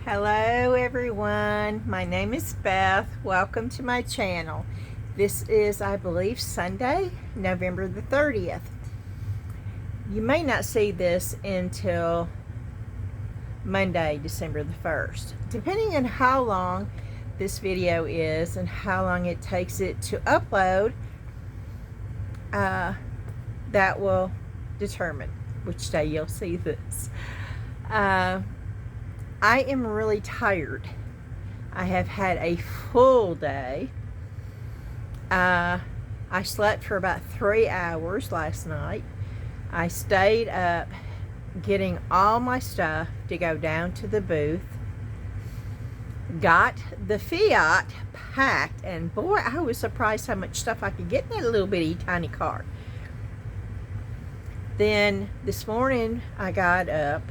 Hello everyone, my name is Beth. Welcome to my channel. This is, I believe, Sunday, November the 30th. You may not see this until Monday, December the 1st. Depending on how long this video is and how long it takes it to upload, that will determine which day you'll see this. I am really tired. I have had a full day. I slept for about 3 hours last night. I stayed up getting all my stuff to go down to the booth. Got the Fiat packed, and boy, I was surprised how much stuff I could get in that little bitty tiny car. Then this morning I got up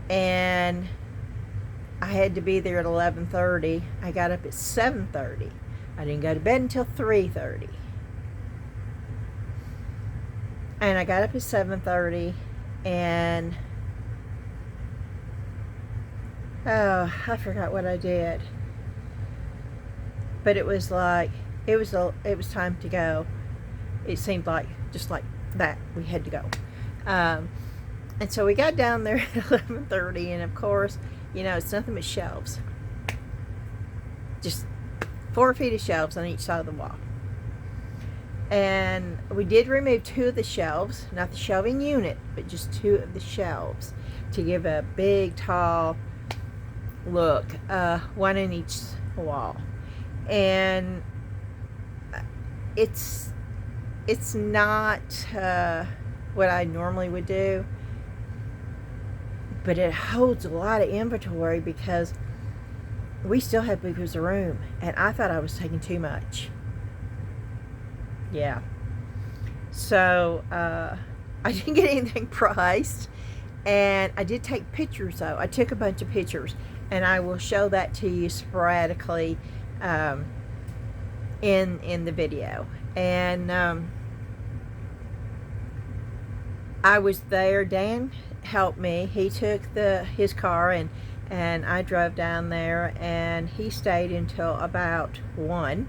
and I had to be there at 11:30. I got up at 7:30. I didn't go to bed until 3:30. And I got up at 7:30 and oh, I forgot what I did. But it was like it was time to go. It seemed like just like that we had to go. And so we got down there at 11:30, and of course, you know, it's nothing but shelves. Just 4 feet of shelves on each side of the wall. And we did remove 2 of the shelves, not the shelving unit, but just 2 of the shelves to give a big, tall look, one in each wall. And it's not what I normally would do, but it holds a lot of inventory because we still have people's room, and I thought I was taking too much. Yeah. So I didn't get anything priced, and I did take pictures though. I took a bunch of pictures, and I will show that to you sporadically in the video. And I was there. Dan helped me. He took his car, and I drove down there, and he stayed until about 1,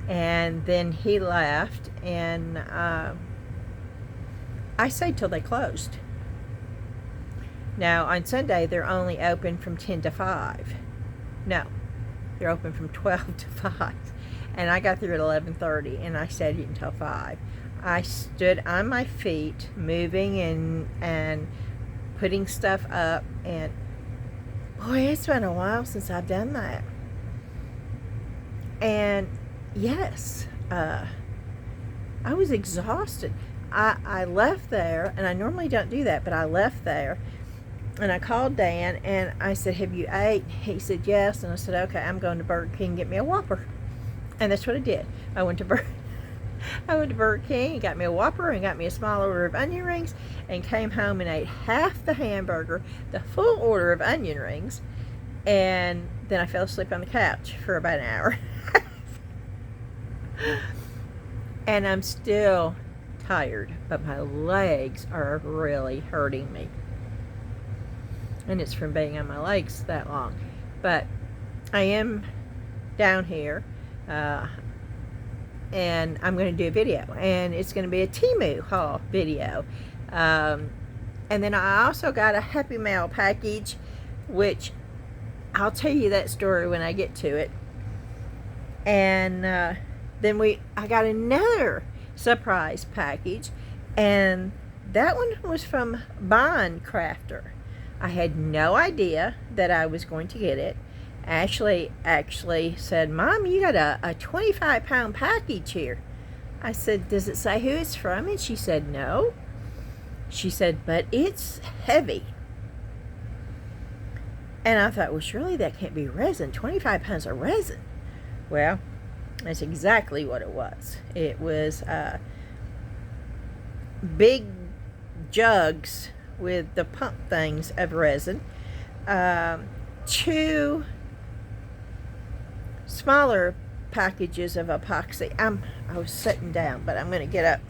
and then he left, and I stayed till they closed. Now on Sunday they're only open from 10 to 5. No, they're open from 12 to 5, and I got there at 11:30, and I stayed until 5. I stood on my feet, moving and putting stuff up, and boy, it's been a while since I've done that. And yes, I was exhausted. I left there, and I normally don't do that, but I left there, and I called Dan, and I said, "Have you ate?" He said, "Yes." And I said, "Okay, I'm going to Burger King and get me a Whopper." And that's what I did. I went to Burger King, got me a Whopper, and got me a small order of onion rings, and came home and ate half the hamburger, the full order of onion rings, and then I fell asleep on the couch for about an hour. And I'm still tired, but my legs are really hurting me. And it's from being on my legs that long. But I am down here, and I'm going to do a video, and it's going to be a Temu Haul video. And then I also got a Happy Mail package, which I'll tell you that story when I get to it. And then I got another surprise package, and that one was from Bond Craftor. I had no idea that I was going to get it. Ashley actually said, "Mom, you got a 25-pound package here." I said, "Does it say who it's from?" And she said, "No." She said, "But it's heavy." And I thought, well, surely that can't be resin. 25 pounds of resin. Well, that's exactly what it was. It was big jugs with the pump things of resin. 2 smaller packages of epoxy. I was sitting down, but I'm going to get up,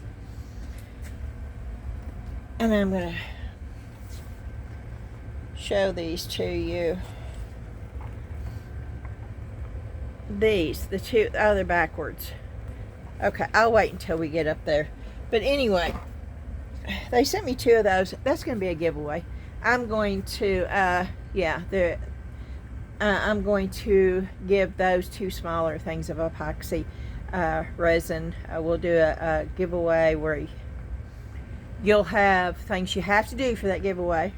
and I'm going to show these to you. These, the two, oh, they're backwards. Okay, I'll wait until we get up there. But anyway, they sent me 2 of those. That's going to be a giveaway. I'm going to, I'm going to give those 2 smaller things of epoxy resin. We'll do a giveaway where you'll have things you have to do for that giveaway.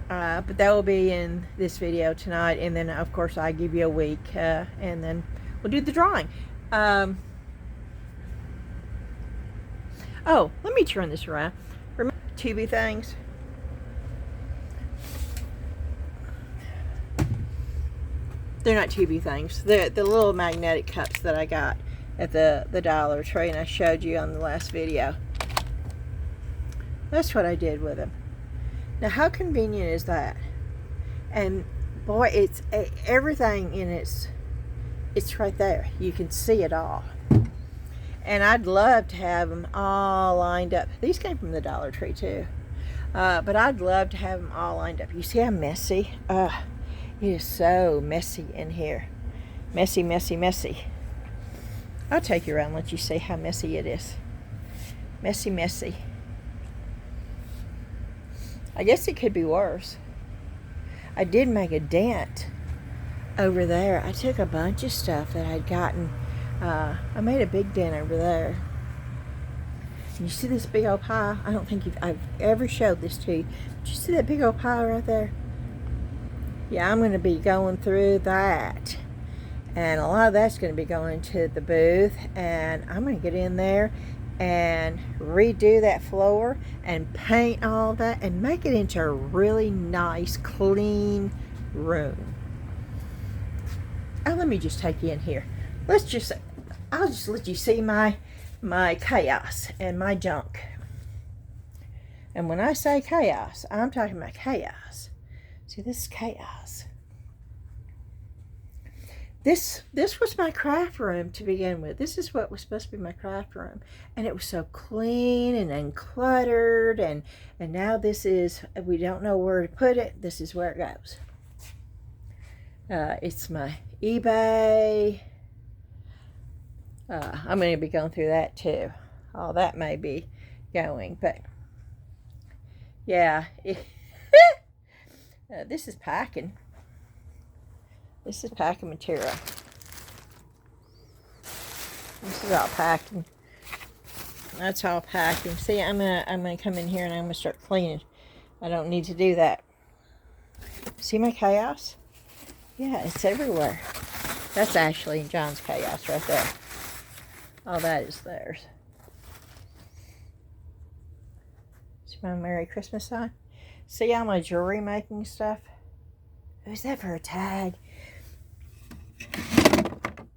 But that will be in this video tonight, and then of course I give you a week, and then we'll do the drawing. Oh, let me turn this around. Remember tubey things? They're not tubey things. They're the little magnetic cups that I got at the Dollar Tree, and I showed you on the last video. That's what I did with them. Now, how convenient is that? And boy, it's everything in it's right there. You can see it all. And I'd love to have them all lined up. These came from the Dollar Tree too. But I'd love to have them all lined up. You see how messy? It is so messy in here. Messy, messy, messy. I'll take you around and let you see how messy it is. Messy, messy. I guess it could be worse. I did make a dent over there. I took a bunch of stuff that I'd gotten. I made a big dent over there. And you see this big old pile? I don't think I've ever showed this to you. Did you see that big old pile right there? Yeah, I'm going to be going through that. And a lot of that's going to be going to the booth. And I'm going to get in there and redo that floor and paint all that and make it into a really nice, clean room. Oh, let me just take you in here. I'll just let you see my chaos and my junk. And when I say chaos, I'm talking about chaos. See, this is chaos. This was my craft room to begin with. This is what was supposed to be my craft room. And it was so clean and uncluttered. And now this is, we don't know where to put it. This is where it goes. It's my eBay. I'm going to be going through that too. All that may be going. But yeah. This is packing. This is packing material. This is all packing. That's all packing. See, I'm gonna come in here and I'm gonna start cleaning. I don't need to do that. See my chaos? Yeah, it's everywhere. That's Ashley and John's chaos right there. All that is theirs. See my Merry Christmas sign? See all my jewelry making stuff? Is that for a tag?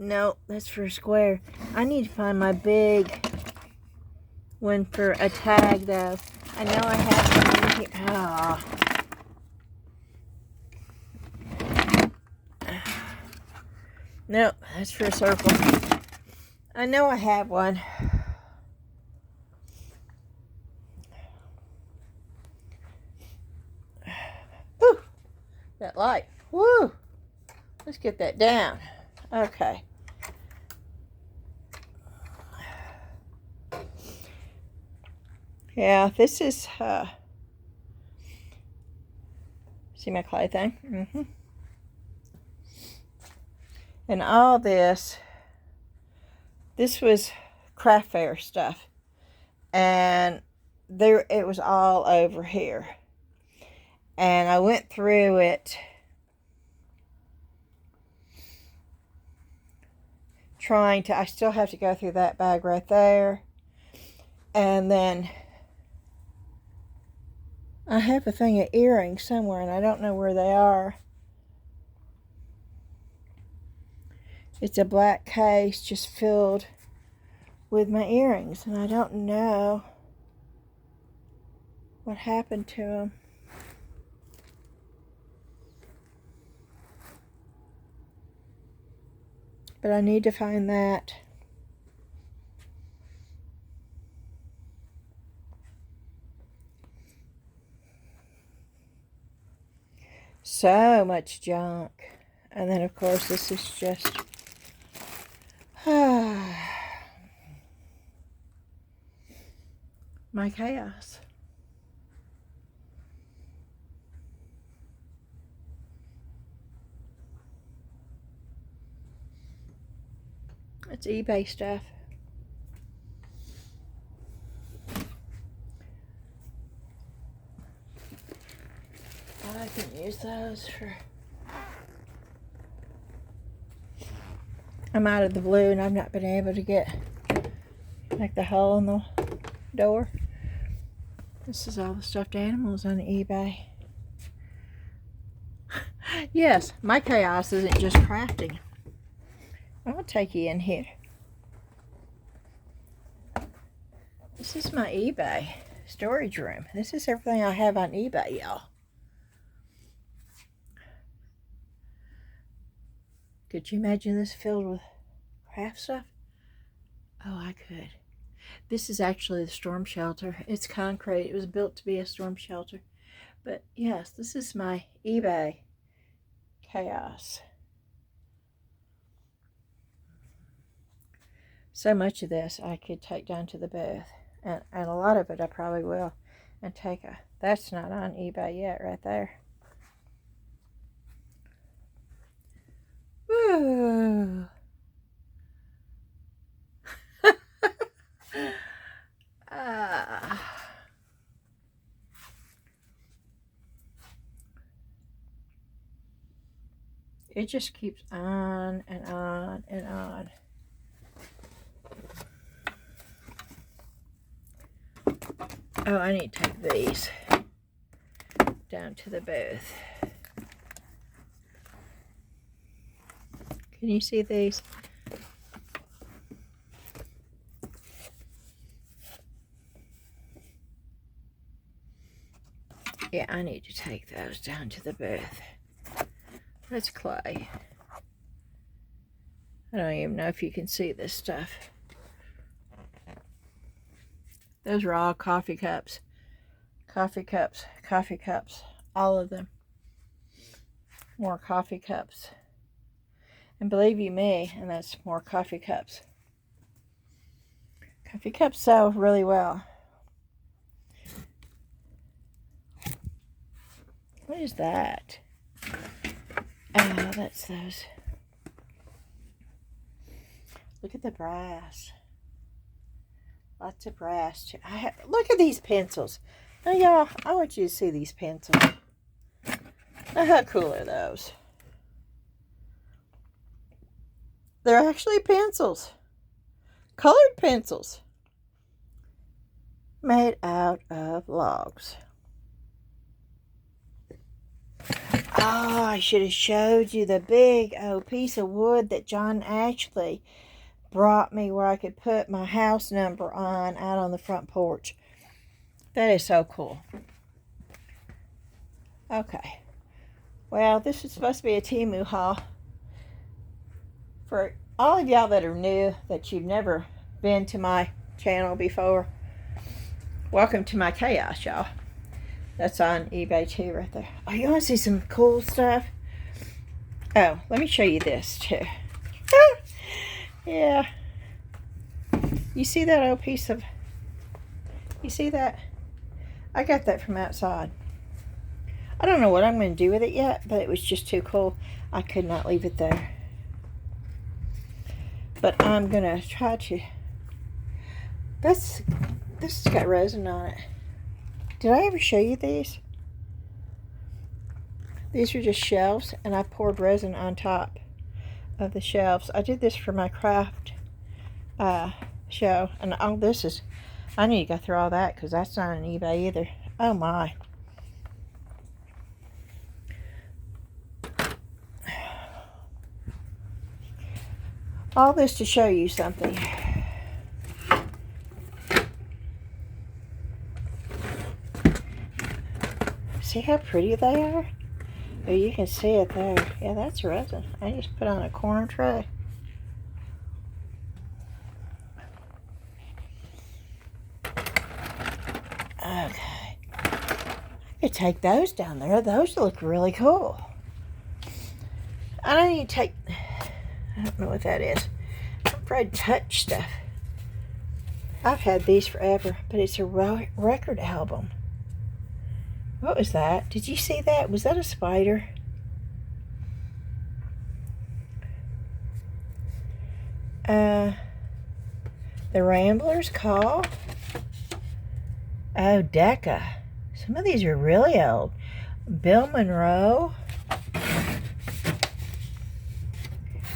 No, that's for a square. I need to find my big one for a tag, though. I know I have one in here. Oh. No, that's for a circle. I know I have one. Whew, that light. Woo! Let's get that down. Okay. Yeah, this is, see my clay thing? And all this was craft fair stuff. And there, it was all over here. And I went through it trying to, I still have to go through that bag right there. And then I have a thing of earrings somewhere and I don't know where they are. It's a black case just filled with my earrings and I don't know what happened to them. But I need to find that. So much junk. And then, of course, this is just... my chaos. It's eBay stuff. I can use those for... I'm out of the blue and I've not been able to get like the hole in the door. This is all the stuffed animals on eBay. Yes, my chaos isn't just crafting. I'll take you in here. This is my eBay storage room. This is everything I have on eBay, y'all. Could you imagine this filled with craft stuff? Oh, I could. This is actually the storm shelter. It's concrete. It was built to be a storm shelter. But yes, this is my eBay chaos. So much of this I could take down to the booth. And a lot of it I probably will. And take a... That's not on eBay yet right there. Woo! It just keeps on and on and on. Oh, I need to take these down to the booth. Can you see these? Yeah, I need to take those down to the booth. That's clay. I don't even know if you can see this stuff. Those are all coffee cups. Coffee cups, coffee cups. All of them. More coffee cups. And believe you me, and that's more coffee cups. Coffee cups sell really well. What is that? Oh, that's those. Look at the brass. Lots of brass. Look at these pencils. Now, y'all, I want you to see these pencils. Now, how cool are those? They're actually pencils. Colored pencils. Made out of logs. Oh, I should have showed you the big piece of wood that John Ashley brought me where I could put my house number on out on the front porch. That is so cool. Okay. Well, this is supposed to be a Temu haul. For all of y'all that are new, that you've never been to my channel before, welcome to my chaos, y'all. That's on eBay too right there. Oh, you want to see some cool stuff? Oh, let me show you this too. Yeah. You see that old piece of... You see that? I got that from outside. I don't know what I'm going to do with it yet, but it was just too cool. I could not leave it there. But I'm going to try to... This has got resin on it. Did I ever show you these? These are just shelves, and I poured resin on top of the shelves. I did this for my craft show, and all this is... I need to go through all that, because that's not on eBay either. Oh my. All this to show you something. See how pretty they are? Oh, you can see it there. Yeah, that's resin. I just put on a corner tray. Okay. could take those down there. Those look really cool. I don't need to take, I don't know what that is. I'm afraid to touch stuff. I've had these forever, but it's a record album. What was that? Did you see that? Was that a spider? The Ramblers Call. Oh, Decca. Some of these are really old. Bill Monroe.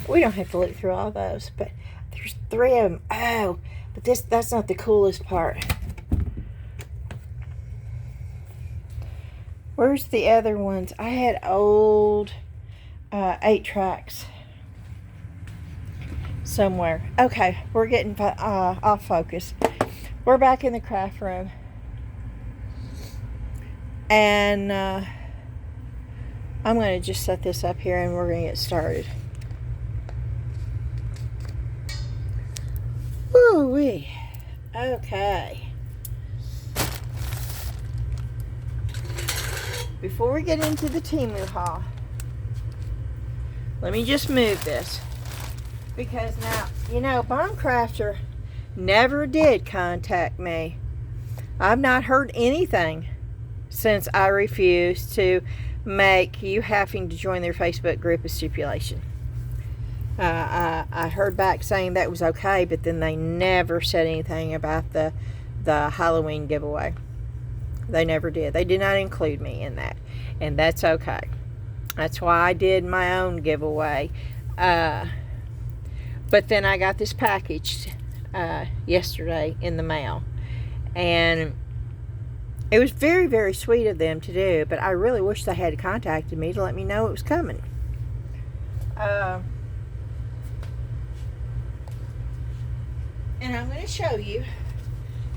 We don't have to look through all those, but there's 3 of them. Oh, but that's not the coolest part. Where's the other ones? I had old 8 tracks somewhere. Okay, we're getting off focus. We're back in the craft room. And I'm going to just set this up here and we're going to get started. Woo-wee. Okay. Before we get into the Temu haul, let me just move this. Because now, you know, Bond Craftor never did contact me. I've not heard anything since I refused to make you having to join their Facebook group a stipulation. I heard back saying that was okay, but then they never said anything about the Halloween giveaway. They never did. They did not include me in that, and that's okay. That's why I did my own giveaway. But then I got this package yesterday in the mail, and it was very, very sweet of them to do, but I really wish they had contacted me to let me know it was coming. And I'm going to show you.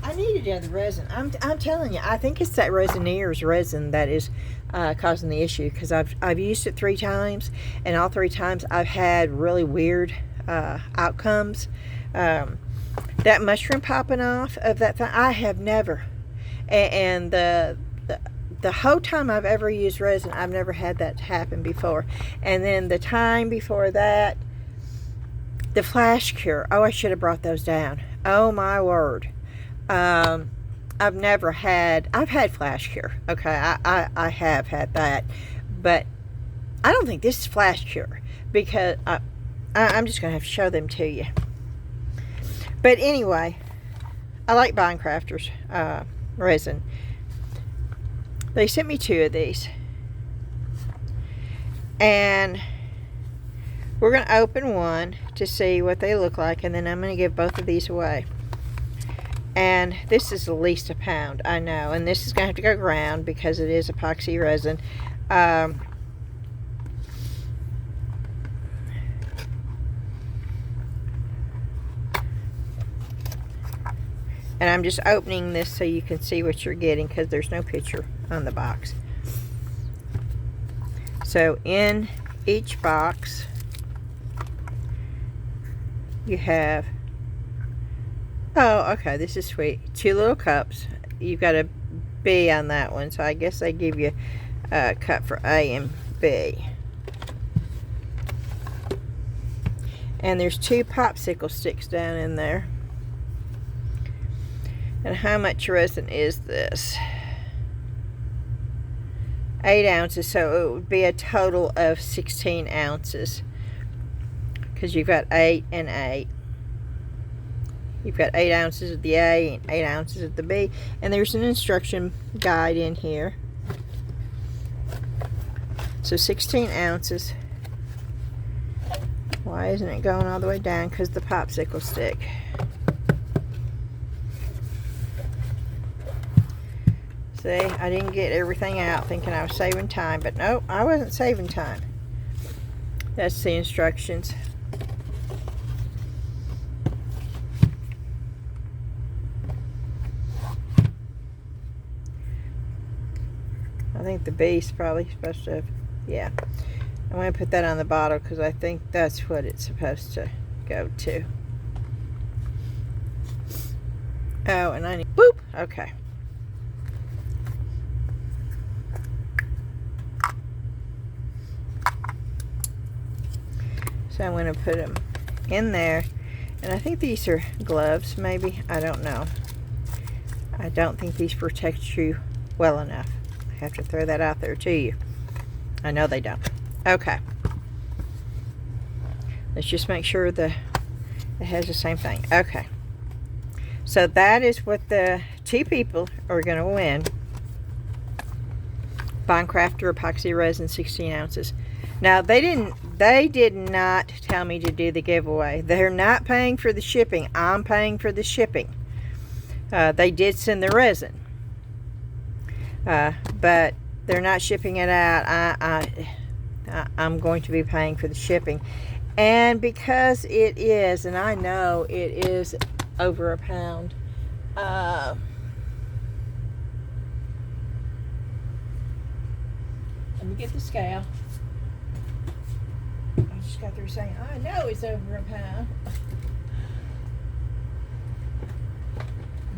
I needed other resin. I'm telling you, I think it's that Resineer's resin that is causing the issue, because I've used it 3 times, and all 3 times I've had really weird outcomes. That mushroom popping off of that thing, I have never. And the whole time I've ever used resin, I've never had that happen before. And then the time before that, the flash cure. Oh, I should have brought those down. Oh my word. I've had flash cure. Okay, I have had that, but I don't think this is flash cure, because I'm just gonna have to show them to you. But anyway, I like Bond Craftors resin. They sent me 2 of these, and we're gonna open one to see what they look like, and then I'm gonna give both of these away. And this is at least £1, I know, and this is gonna have to go ground because it is epoxy resin. And I'm just opening this so you can see what you're getting, because there's no picture on the box. So in each box you have, oh, okay, this is sweet, 2 little cups. You've got a B on that one, so I guess they give you a cup for A and B. And there's 2 popsicle sticks down in there. And how much resin is this? 8 ounces, so it would be a total of 16 ounces. Because you've got 8 and 8. You've got 8 ounces of the A and 8 ounces of the B. And there's an instruction guide in here. So 16 ounces. Why isn't it going all the way down? Because the popsicle stick. See, I didn't get everything out thinking I was saving time, but nope, I wasn't saving time. That's the instructions. I think the B's probably supposed to have, yeah. I'm going to put that on the bottle because I think that's what it's supposed to go to. Oh, and I need, boop, okay. So I'm going to put them in there. And I think these are gloves, maybe. I don't know. I don't think these protect you well enough. I have to throw that out there to you. I know they don't. Okay. Let's just make sure it has the same thing. Okay. So that is what the two people are going to win. Bond Craftor epoxy resin, 16 ounces. Now they did not tell me to do the giveaway. They're not paying for the shipping. I'm paying for the shipping. They did send the resin, but they're not shipping it out. I'm going to be paying for the shipping, and because it is, and I know it is over a pound. Let me get the scale. I just got through saying, I know it's over a pound.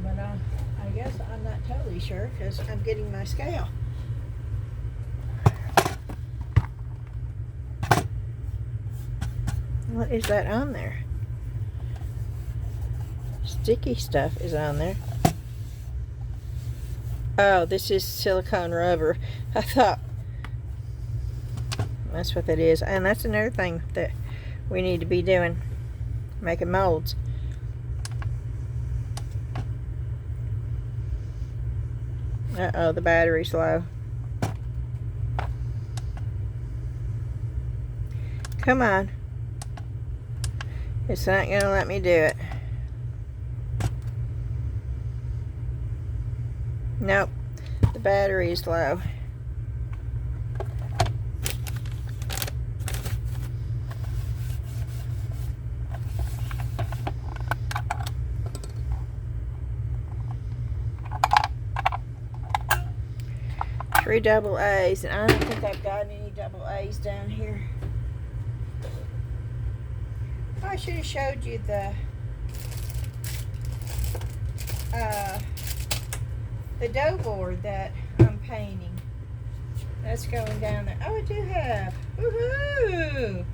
But I guess I'm not totally sure because I'm getting my scale. What is that on there? Sticky stuff is on there. Oh, this is silicone rubber. I thought that's what that is. And that's another thing that we need to be doing, making molds. Uh-oh, the battery's low. Come on. It's not going to let me do it. Nope, the battery is low. Three double A's, and I don't think I've got any double A's down here. I should have showed you the dough board that I'm painting. That's going down there. Oh, I do have. Woohoo!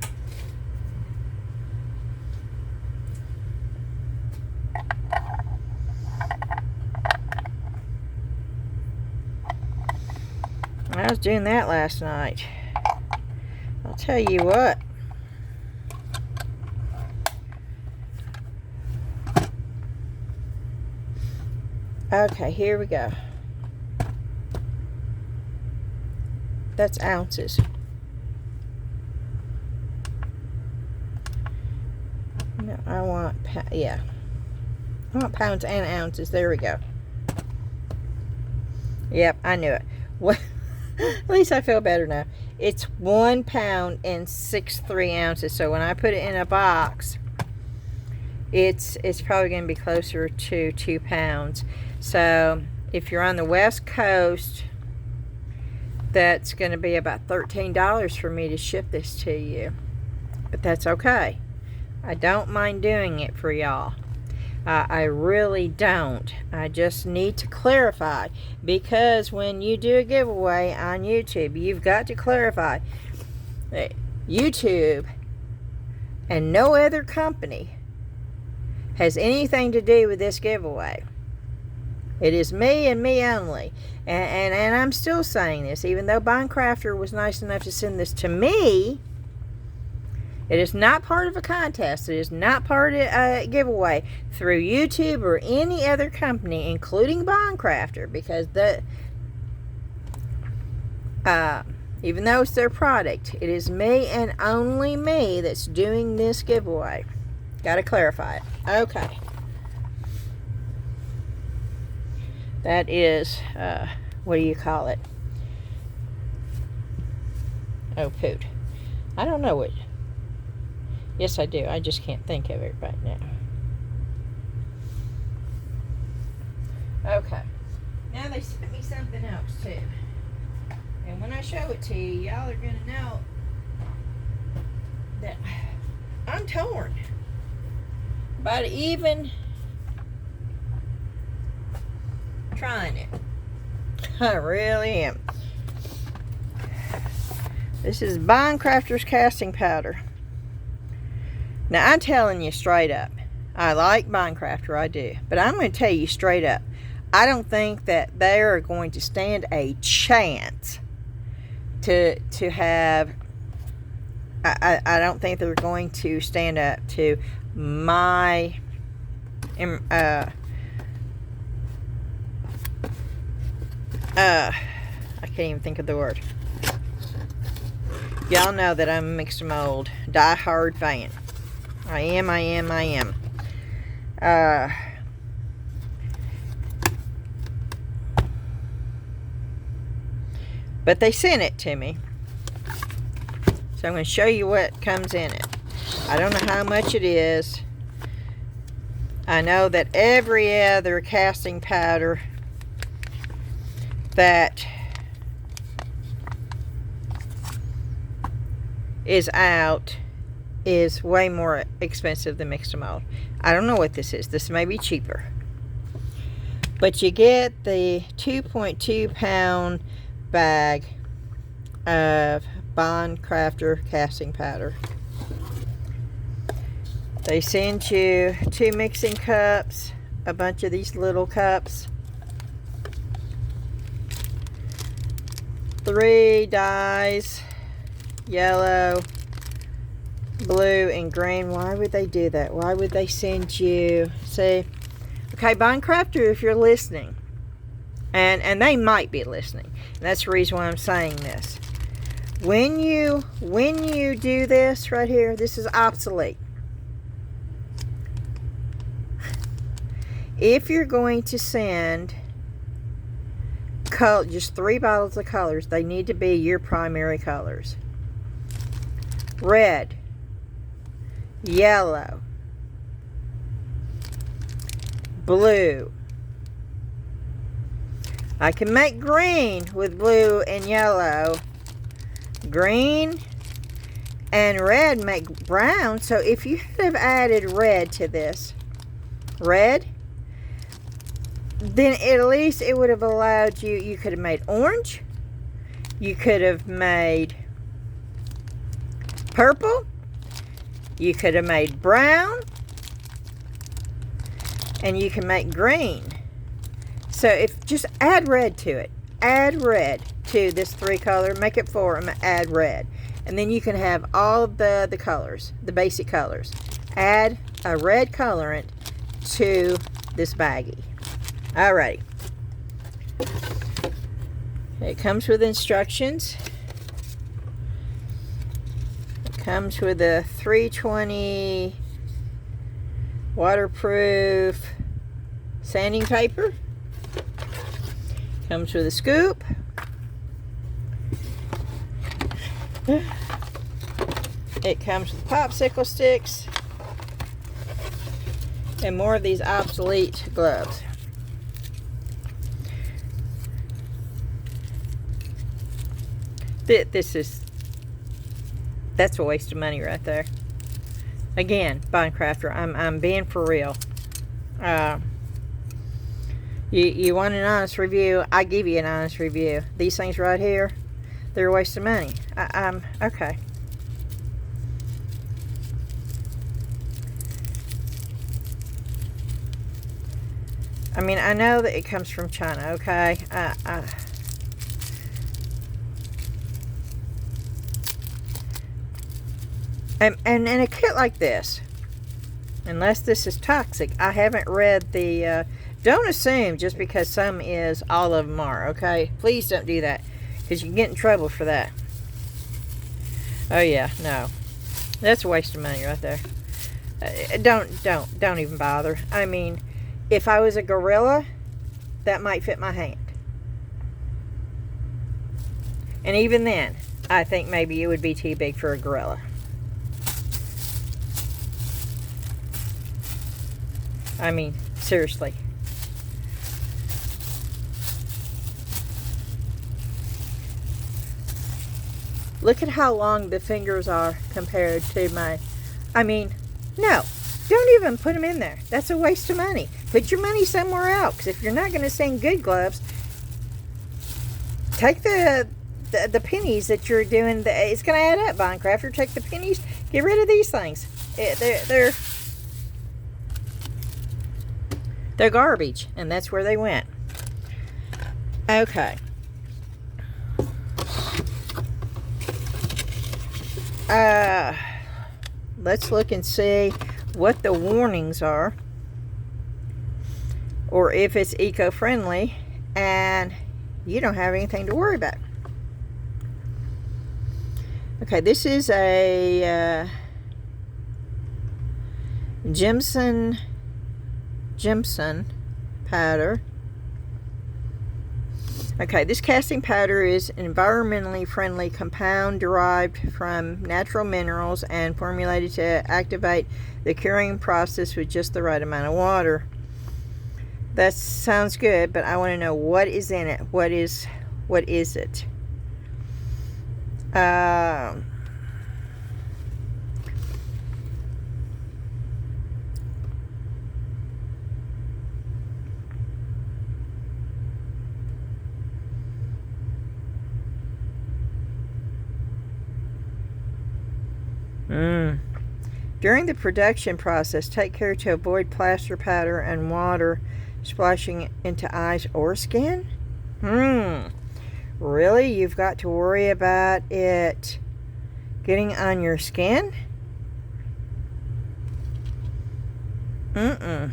I was doing that last night. I'll tell you what. Okay, here we go. That's ounces. No, I want, yeah. I want pounds and ounces. There we go. Yep, I knew it. What? At least I feel better now. It's 1 pound and 6.3 ounces. So when I put it in a box, it's probably going to be closer to 2 pounds. So if you're on the West Coast, that's going to be about $13 for me to ship this to you. But that's okay. I don't mind doing it for y'all. I really don't. I just need to clarify, because when you do a giveaway on YouTube, you've got to clarify that YouTube and no other company has anything to do with this giveaway. It is me and me only. And I'm still saying this, even though Bond Craftor was nice enough to send this to me. It is not part of a contest. It is not part of a giveaway through YouTube or any other company, including Bond Craftor, because even though it's their product, it is me and only me that's doing this giveaway. Got to clarify it. Okay. That is, what do you call it? Oh, poot. I don't know what. Yes, I do. I just can't think of it right now. Okay. Now they sent me something else, too. And when I show it to you, y'all are going to know that I'm torn. But even trying it. I really am. This is Bond Craftors casting powder. Now, I'm telling you straight up, I like Bond Craftor, I do. But I'm going to tell you straight up, I don't think that they are going to stand a chance to have... I don't think they're going to stand up to my... I can't even think of the word. Y'all know that I'm a mixed mold die-hard fan. I am. But they sent it to me. So I'm going to show you what comes in it. I don't know how much it is. I know that every other casting powder that is out is way more expensive than mixed mold. I don't know what this is. This may be cheaper. But you get the 2.2 pound bag of Bond Craftor casting powder. They send you 2 mixing cups, a bunch of these little cups, 3 dyes, yellow, blue, and green. Why would they do that? Why would they send you... See, okay, Bond Craftor, if you're listening, and they might be listening, and that's the reason why I'm saying this. When you do this right here, this is obsolete. If you're going to send just 3 bottles of colors, they need to be your primary colors. Red, yellow, blue. I can make green with blue and yellow. Green and red make brown. So if you had have added red to this, red, then at least it would have allowed you, you could have made orange, you could have made purple, you could have made brown, and you can make green. So if just add red to it, add red to this 3 color, make it 4 and add red, and then you can have all the colors, the basic colors. Add a red colorant to this baggie. Alrighty. It comes with instructions. It comes with a 320 waterproof sanding paper. Comes with a scoop. It comes with popsicle sticks and more of these obsolete gloves. That's a waste of money right there. Again, Bond Craftor, I'm being for real. You want an honest review, I give you an honest review. These things right here, they're a waste of money. Okay. I mean, I know that it comes from China, okay? And in a kit like this, unless this is toxic, I haven't read the... don't assume just because some is, all of them are, okay? Please don't do that, because you can get in trouble for that. Oh yeah, no. That's a waste of money right there. Don't even bother. I mean, if I was a gorilla, that might fit my hand. And even then, I think maybe it would be too big for a gorilla. I mean, seriously. Look at how long the fingers are compared to my... I mean, no. Don't even put them in there. That's a waste of money. Put your money somewhere else. Because if you're not going to send good gloves, take the the pennies that you're doing, it's going to add up, Bond Crafter. Take the pennies. Get rid of these things. They're garbage, and that's where they went. Okay. Let's look and see what the warnings are, or if it's eco-friendly and you don't have anything to worry about. Okay, this is a Jimson powder. Okay, this casting powder is an environmentally friendly compound derived from natural minerals and formulated to activate the curing process with just the right amount of water. That sounds good, but I want to know what is in it. What is it? During the production process, take care to avoid plaster powder and water splashing into eyes or skin. Really? You've got to worry about it getting on your skin? I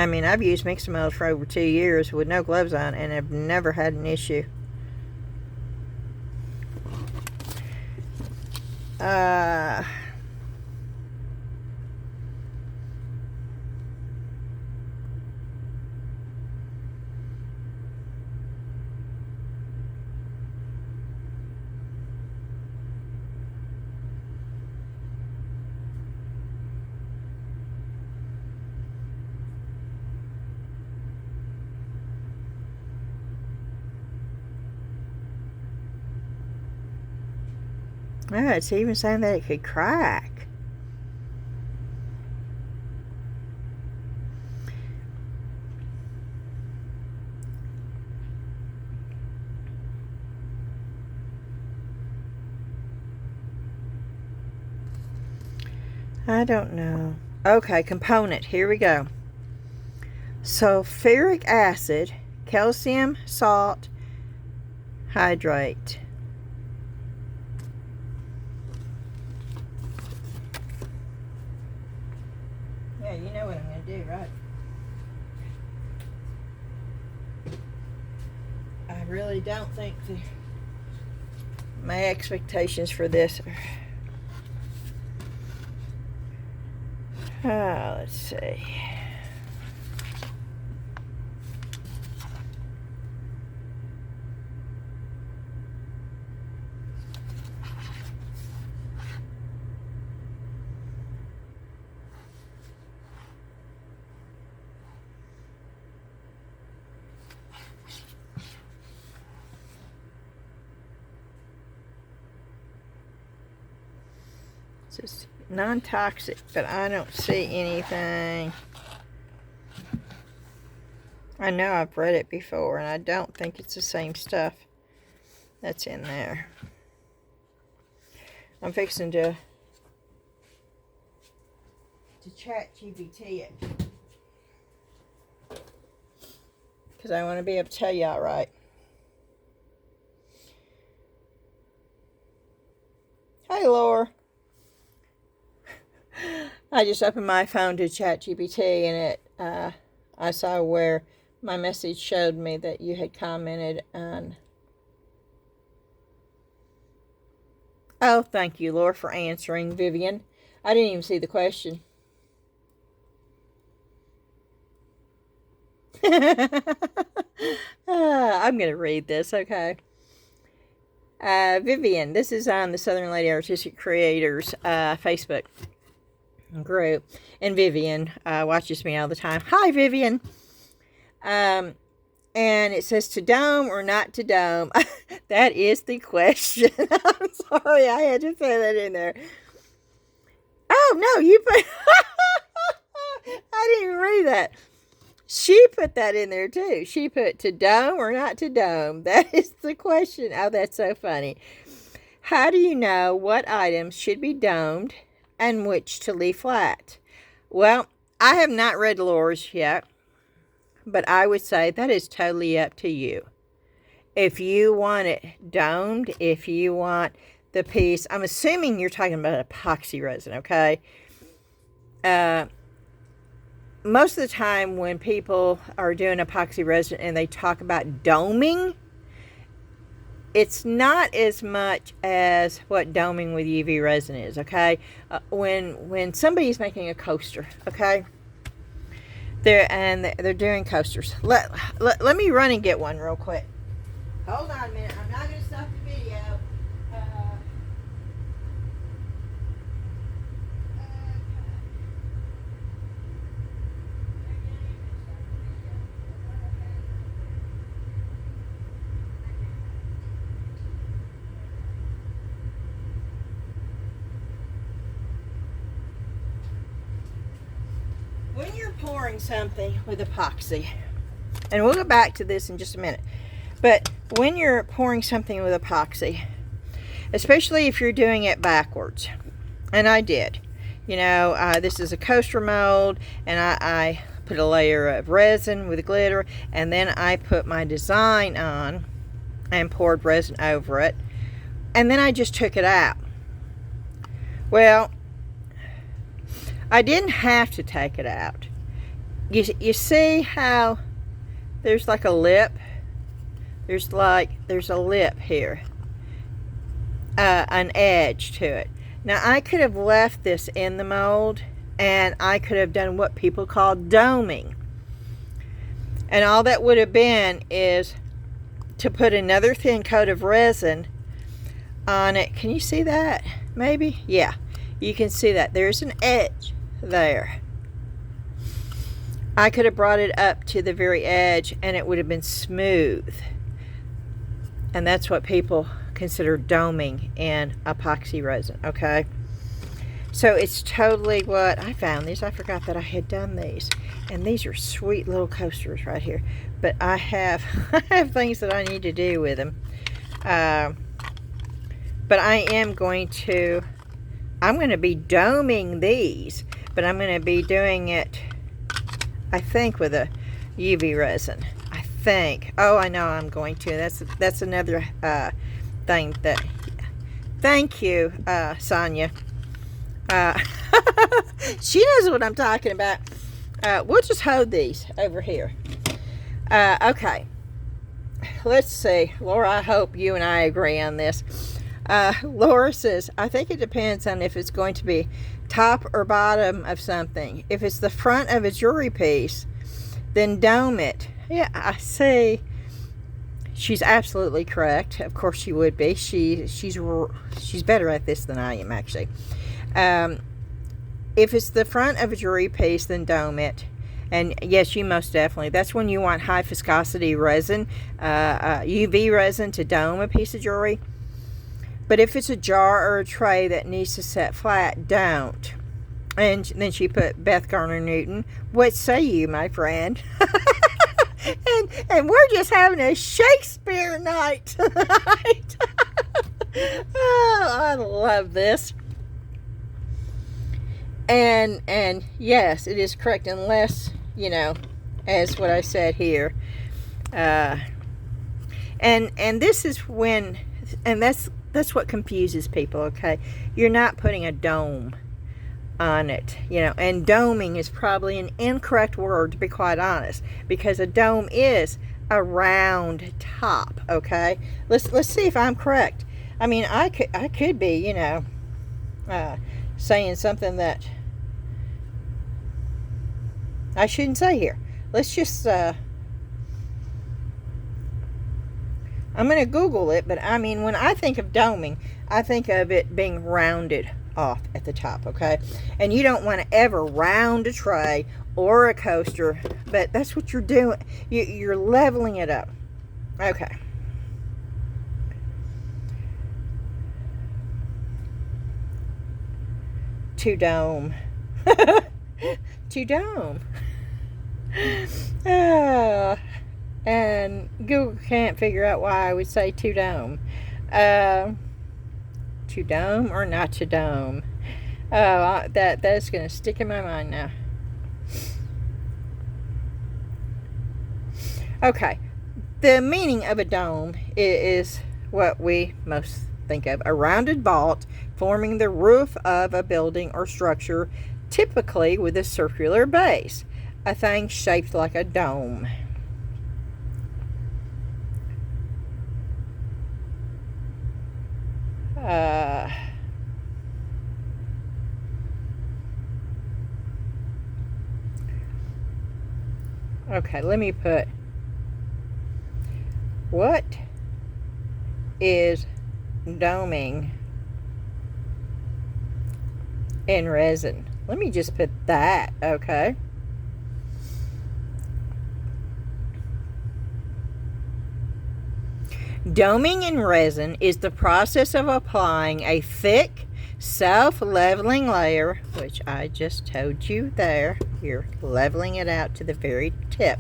mean, I've used Mixamels for over 2 years with no gloves on, and I've never had an issue. Oh, it's even saying that it could crack. I don't know. Okay, component. Here we go. Sulfuric acid, calcium salt hydrate. Yeah, you know what I'm going to do, right? I really don't think my expectations for this are... let's see. It's non-toxic, but I don't see anything. I know I've read it before, and I don't think it's the same stuff that's in there. I'm fixing to chat GPT it, because I want to be able to tell y'all right. Hey, Laura. I just opened my phone to ChatGPT, and I saw where my message showed me that you had commented on. Oh, thank you, Laura, for answering, Vivian. I didn't even see the question. I'm going to read this, okay. Vivian, this is on the Southern Lady Artistic Creators Facebook group, and Vivian watches me all the time. Hi, Vivian. And it says, to dome or not to dome? That is the question. I'm sorry, I had to throw that in there. Oh, no, you put... I didn't even read that. She put that in there too. She put to dome or not to dome. That is the question. Oh, that's so funny. How do you know what items should be domed and which to leave flat? Well, I have not read Laura's yet, but I would say that is totally up to you. If you want it domed, if you want the piece, I'm assuming you're talking about epoxy resin, okay? Most of the time when people are doing epoxy resin and they talk about doming, it's not as much as what doming with UV resin is, okay? When somebody's making a coaster, okay? They're doing coasters. Let me run and get one real quick. Hold on a minute. I'm not going to stop the video. When you're pouring something with epoxy, and we'll go back to this in just a minute, but when you're pouring something with epoxy, especially if you're doing it backwards, and I did, you know, this is a coaster mold, and I put a layer of resin with glitter, and then I put my design on and poured resin over it, and then I just took it out. Well, I didn't have to take it out. You see how there's like a lip? There's a lip here. An edge to it. Now I could have left this in the mold and I could have done what people call doming. And all that would have been is to put another thin coat of resin on it. Can you see that? Maybe? Yeah. You can see that. There's an edge there. I could have brought it up to the very edge and it would have been smooth. And that's what people consider doming in epoxy resin, okay? So it's totally what I found these. I forgot that I had done these. And these are sweet little coasters right here. But I have things that I need to do with them. But I am going to, I'm going to be doming these. But I'm going to be doing it, I think, with a UV resin. I think. Oh, I know I'm going to. That's another thing that. Thank you, Sonia. She knows what I'm talking about. We'll just hold these over here. Okay. Let's see. Laura, I hope you and I agree on this. Laura says, I think it depends on if it's going to be top or bottom of something. If it's the front of a jewelry piece, then dome it. Yeah, I see. She's absolutely correct. Of course she would be. She's better at this than I am, actually. If it's the front of a jewelry piece, then dome it. And yes, you most definitely. That's when you want high viscosity resin, UV resin to dome a piece of jewelry. But if it's a jar or a tray that needs to set flat, don't. And then she put Beth Garner Newton. What say you, my friend? and we're just having a Shakespeare night tonight. Oh, I love this. And yes, it is correct, unless, you know, as what I said here. And this is when, and that's what confuses people, okay? You're not putting a dome on it, you know, and doming is probably an incorrect word, to be quite honest, because a dome is a round top, okay? Let's see if I'm correct. I mean, I could be, you know, saying something that I shouldn't say here. Let's just I'm going to Google it, but I mean, when I think of doming, I think of it being rounded off at the top, okay? And you don't want to ever round a tray or a coaster, but that's what you're doing. You're leveling it up. Okay. To dome. To dome. And Google can't figure out why I would say to dome. To dome or not to dome? Oh, that's going to stick in my mind now. Okay. The meaning of a dome is what we most think of. A rounded vault forming the roof of a building or structure, typically with a circular base. A thing shaped like a dome. Okay, let me put, what is doming in resin? Let me just put that, okay? Doming in resin is the process of applying a thick, self-leveling layer, which I just told you there. You're leveling it out to the very tip,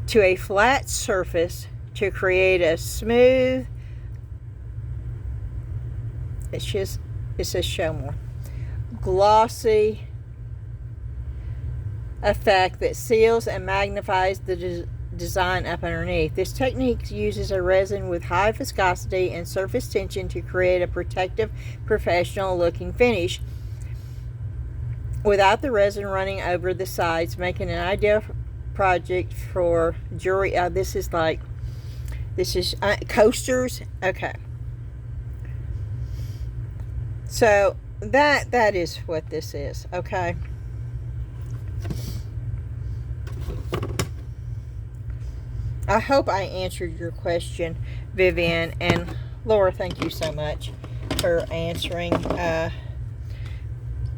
to a flat surface to create a smooth, it says show more, glossy effect that seals and magnifies the design up underneath. This technique uses a resin with high viscosity and surface tension to create a protective, professional looking finish without the resin running over the sides, making an ideal project for jewelry. This is coasters. Okay, so that is what this is. Okay, I hope I answered your question, Vivian, and Laura, thank you so much for answering.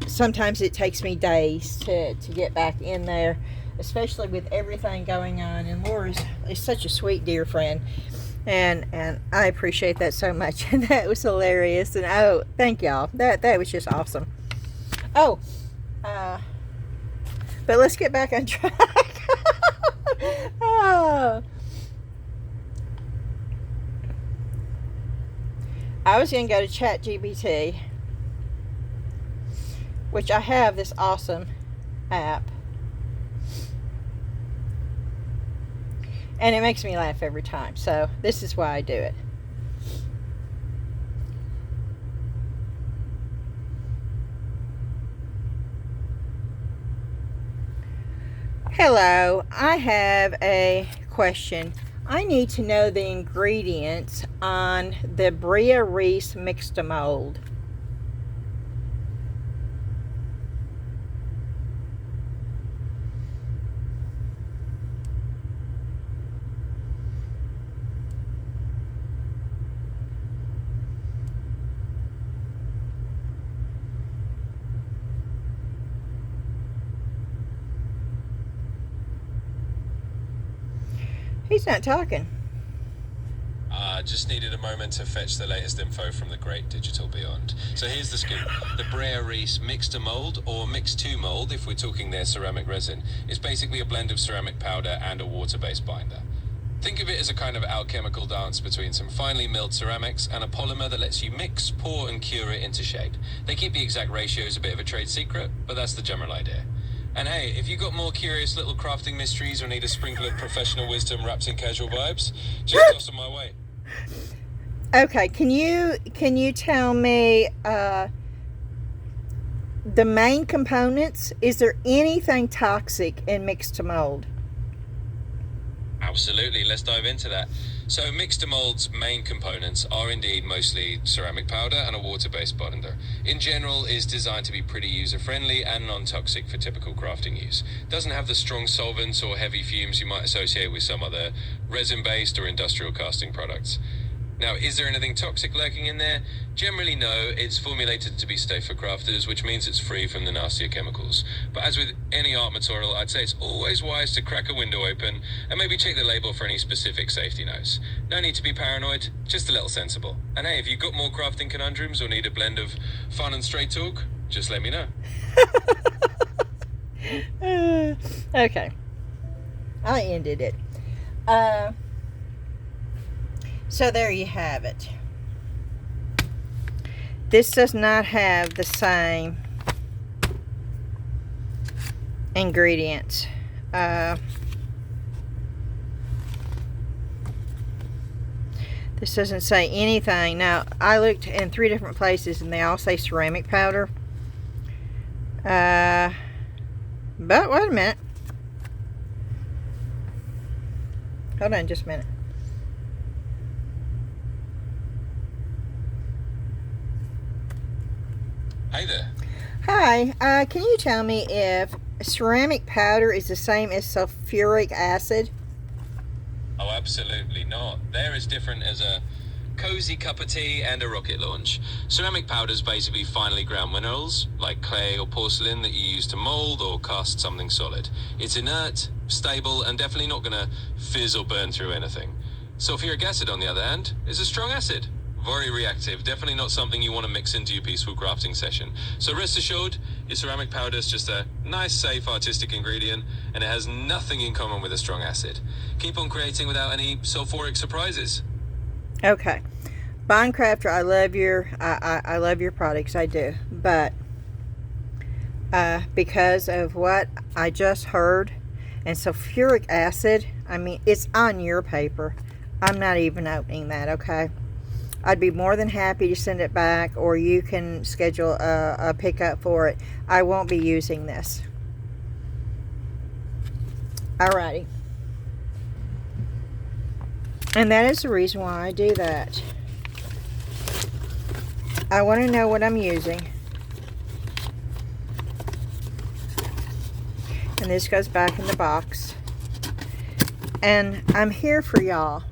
Sometimes it takes me days to get back in there, especially with everything going on, and Laura is such a sweet, dear friend, and I appreciate that so much. And that was hilarious, and oh, thank y'all. That was just awesome. Oh, but let's get back on track. Oh. I was going to go to ChatGPT, which I have this awesome app, and it makes me laugh every time, so this is why I do it. Hello, I have a question. I need to know the ingredients on the Bria Reese mixed mold. He's not talking. Just needed a moment to fetch the latest info from the great digital beyond. So here's the scoop. The Brea Reese mixed to mold, or mixed to mold if we're talking their ceramic resin, is basically a blend of ceramic powder and a water-based binder. Think of it as a kind of alchemical dance between some finely milled ceramics and a polymer that lets you mix, pour and cure it into shade. They keep the exact ratios a bit of a trade secret, but that's the general idea. And hey, if you've got more curious little crafting mysteries or need a sprinkle of professional wisdom wrapped in casual vibes, just toss them my way. Okay, can you tell me the main components? Is there anything toxic in mixed to mold? Absolutely, let's dive into that. So mixed to mold's main components are indeed mostly ceramic powder and a water-based binder. In general, is designed to be pretty user-friendly and non-toxic for typical crafting use. Doesn't have the strong solvents or heavy fumes you might associate with some other resin-based or industrial casting products. Now, is there anything toxic lurking in there? Generally, no. It's formulated to be safe for crafters, which means it's free from the nastier chemicals. But as with any art material, I'd say it's always wise to crack a window open and maybe check the label for any specific safety notes. No need to be paranoid, just a little sensible. And hey, if you've got more crafting conundrums or need a blend of fun and straight talk, just let me know. Okay. I ended it. So there you have it. This does not have the same ingredients. This doesn't say anything. Now, I looked in 3 different places and they all say ceramic powder. But wait a minute. Hold on just a minute. Hey there. Hi, can you tell me if ceramic powder is the same as sulfuric acid? Oh, absolutely not. They're as different as a cozy cup of tea and a rocket launch. Ceramic powder's basically finely ground minerals, like clay or porcelain, that you use to mold or cast something solid. It's inert, stable, and definitely not gonna fizz or burn through anything. Sulfuric acid, on the other hand, is a strong acid. Very reactive, definitely not something you want to mix into your peaceful crafting session. So rest assured, your ceramic powder is just a nice, safe, artistic ingredient, and it has nothing in common with a strong acid. Keep on creating without any sulfuric surprises. Okay. Bond Craftor, I love your products, I do. But because of what I just heard, and sulfuric acid, I mean, it's on your paper. I'm not even opening that, okay? I'd be more than happy to send it back, or you can schedule a pickup for it. I won't be using this. Alrighty. And that is the reason why I do that. I want to know what I'm using. And this goes back in the box. And I'm here for y'all.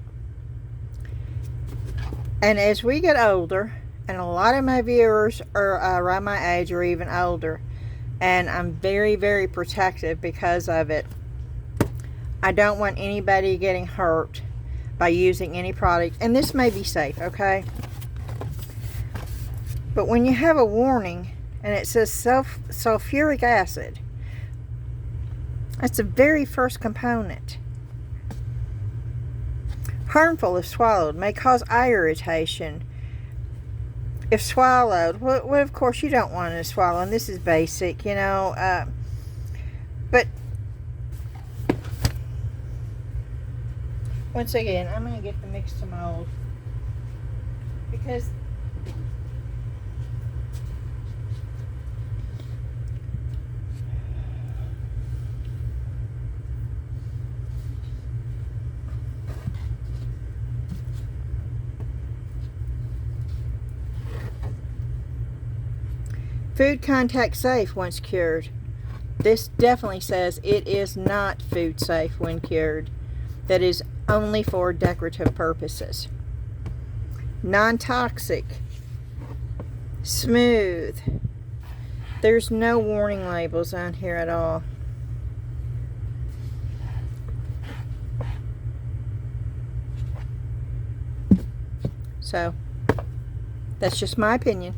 And as we get older, and a lot of my viewers are around my age or even older, and I'm very, very protective because of it. I don't want anybody getting hurt by using any product, and this may be safe, okay? But when you have a warning and it says sulfuric acid, that's the very first component. Harmful if swallowed, may cause eye irritation. If swallowed, well, of course you don't want to swallow, and this is basic, you know. But once again, I'm going to get the mix to mold because food contact safe once cured. This definitely says it is not food safe when cured. That is only for decorative purposes. Non-toxic. Smooth. There's no warning labels on here at all. So, that's just my opinion.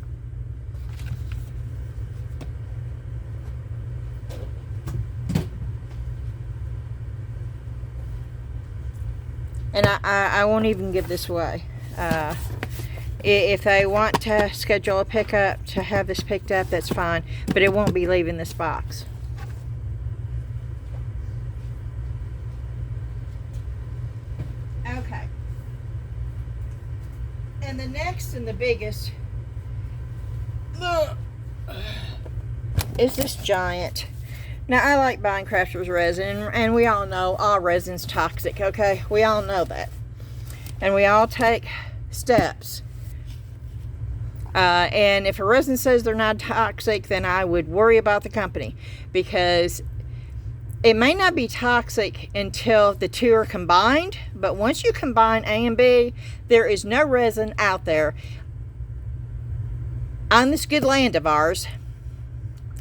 And I won't even give this away. If they want to schedule a pickup to have this picked up, that's fine. But it won't be leaving this box. Okay. And the next and the biggest is this giant. Now, I like Bond Craftors resin, and we all know all resin's toxic, okay? We all know that. And we all take steps. And if a resin says they're not toxic, then I would worry about the company. Because it may not be toxic until the two are combined, but once you combine A and B, there is no resin out there on this good land of ours,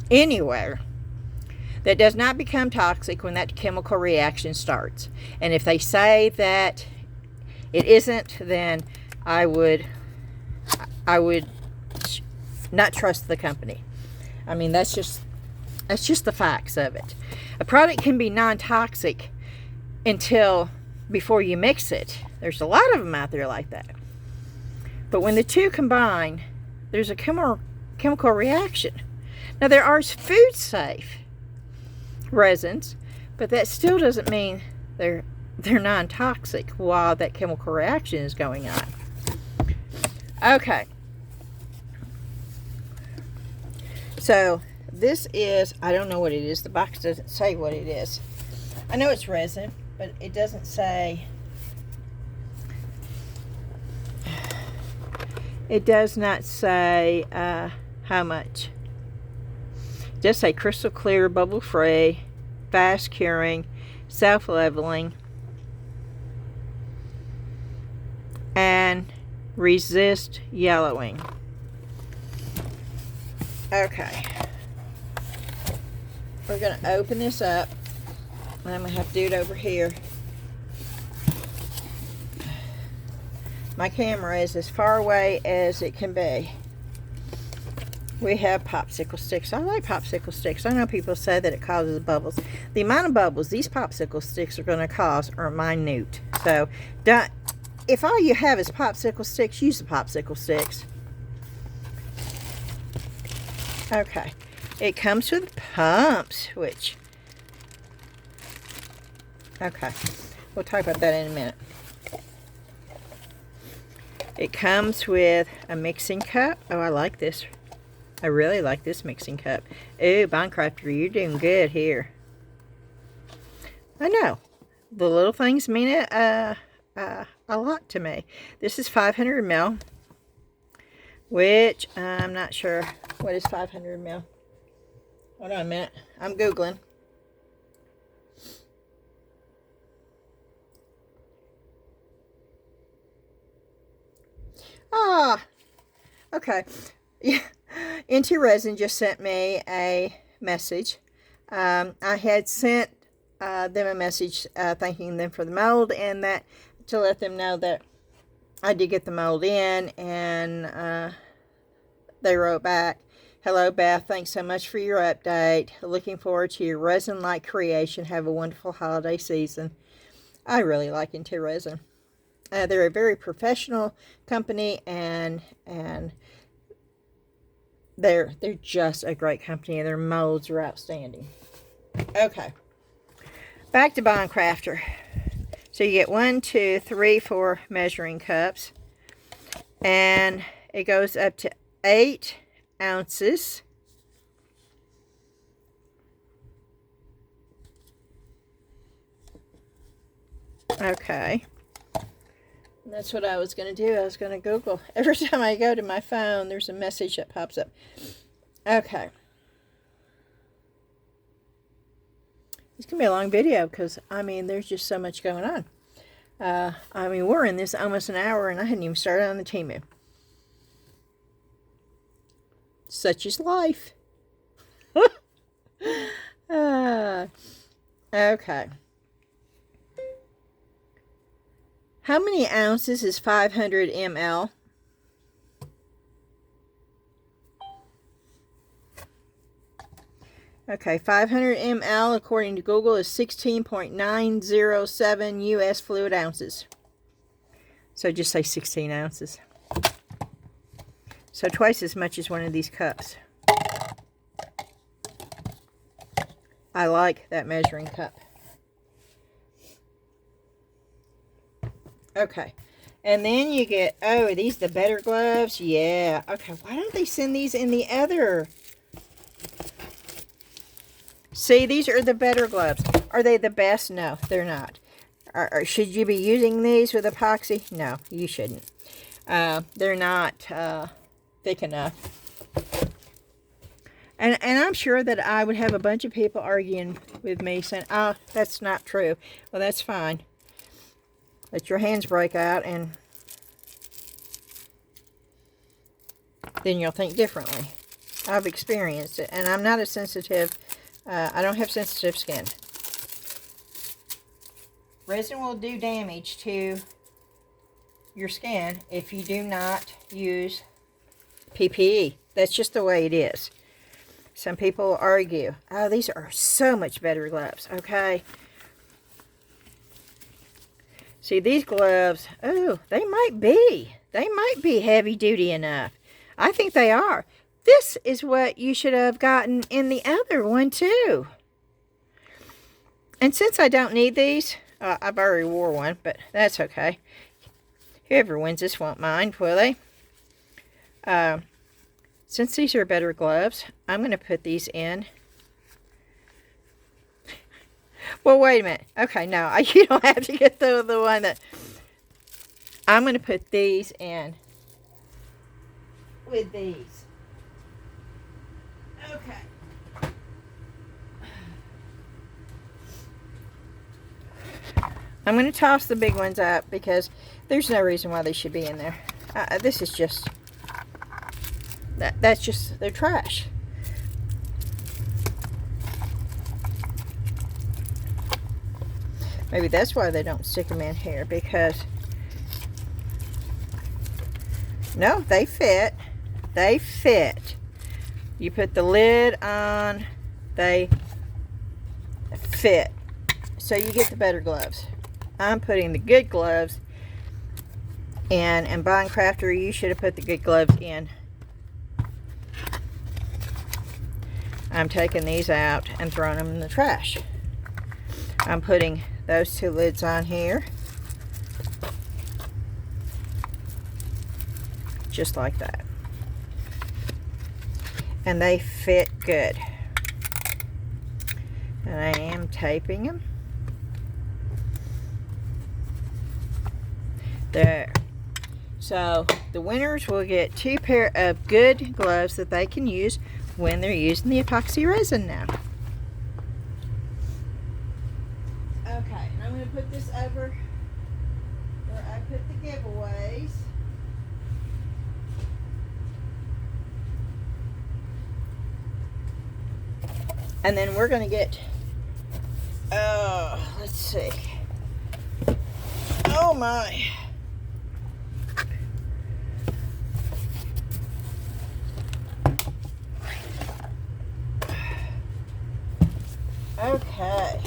anywhere, that does not become toxic when that chemical reaction starts. And if they say that it isn't, then I would not trust the company. I mean, that's just That's just the facts of it. A product can be non-toxic until before you mix it. There's a lot of them out there like that. But when the two combine, there's a chemical reaction. Now, there are food-safe resins, but that still doesn't mean they're non-toxic while that chemical reaction is going on. Okay. So, this is, I don't know what it is. The box doesn't say what it is. I know it's resin, but it doesn't say. It does not say how much. It does say crystal clear, bubble free, fast curing, self-leveling, and resist yellowing. Okay. We're going to open this up. And I'm going to have to do it over here. My camera is as far away as it can be. We have popsicle sticks. I like popsicle sticks. I know people say that it causes bubbles. The amount of bubbles these popsicle sticks are going to cause are minute. So, if all you have is popsicle sticks, use the popsicle sticks. Okay. It comes with pumps, which... Okay. We'll talk about that in a minute. It comes with a mixing cup. Oh, I like this. I really like this mixing cup. Ooh, Bond Craftor, you're doing good here. I know. The little things mean a lot to me. This is 500 ml, which I'm not sure. What is 500 ml? Hold on a minute. I'm Googling. Okay. Yeah. NT Resin just sent me a message. I had sent them a message thanking them for the mold, and that to let them know that I did get the mold in, and they wrote back, "Hello Beth, thanks so much for your update. Looking forward to your resin-like creation. Have a wonderful holiday season." I really like NT Resin. They're a very professional company, and they're just a great company, and their molds are outstanding. Okay, back to Bond Craftor. So you get 1, 2, 3, 4 measuring cups, and it goes up to 8 ounces. Okay. That's what I was going to do. I was going to Google. Every time I go to my phone, there's a message that pops up. Okay. It's going to be a long video because, I mean, there's just so much going on. I mean, we're in this almost an hour and I hadn't even started on the Temu. Such is life. Okay. How many ounces is 500 ml? Okay, 500 ml according to Google is 16.907 US fluid ounces. So just say 16 ounces. So twice as much as one of these cups. I like that measuring cup. Okay, and then you get, oh, are these the better gloves? Yeah. Okay, why don't they send these in the other? See, these are the better gloves. Are they the best? No, they're not. Should you be using these with epoxy? No, you shouldn't. They're not thick enough. And I'm sure that I would have a bunch of people arguing with me saying, oh, that's not true. Well, that's fine. Let your hands break out, and then you'll think differently. I've experienced it, and I'm not as sensitive. I don't have sensitive skin. Resin will do damage to your skin if you do not use PPE. That's just the way it is. Some people argue, oh, these are so much better gloves, okay? See, these gloves, oh, they might be heavy duty enough. I think they are. This is what you should have gotten in the other one too. And since I don't need these, I've already wore one, but that's okay. Whoever wins this won't mind, will they? Since these are better gloves, I'm going to put these in. Well, wait a minute. Okay, no, you don't have to get the one that... I'm going to put these in with these. Okay. I'm going to toss the big ones up because there's no reason why they should be in there. This is just... That's just... They're trash. Maybe that's why they don't stick them in here, because... No, they fit. They fit. You put the lid on, they fit. So you get the better gloves. I'm putting the good gloves in, and Bond Craftor, you should have put the good gloves in. I'm taking these out and throwing them in the trash. I'm putting those two lids on here. Just like that. And they fit good. And I am taping them. There. So the winners will get 2 pair of good gloves that they can use when they're using the epoxy resin now. Okay, and I'm going to put this over where I put the giveaways. And then we're going to get, let's see. Oh my. Okay.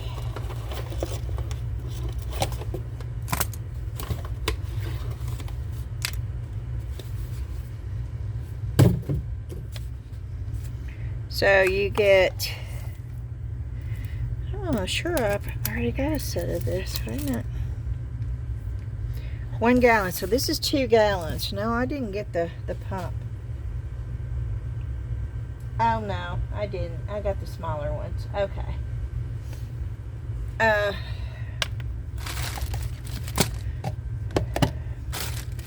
So you get, I'm sure I've already got a set of this. Wait a minute. 1 gallon. So this is 2 gallons. No, I didn't get the pump. Oh no, I didn't. I got the smaller ones. Okay.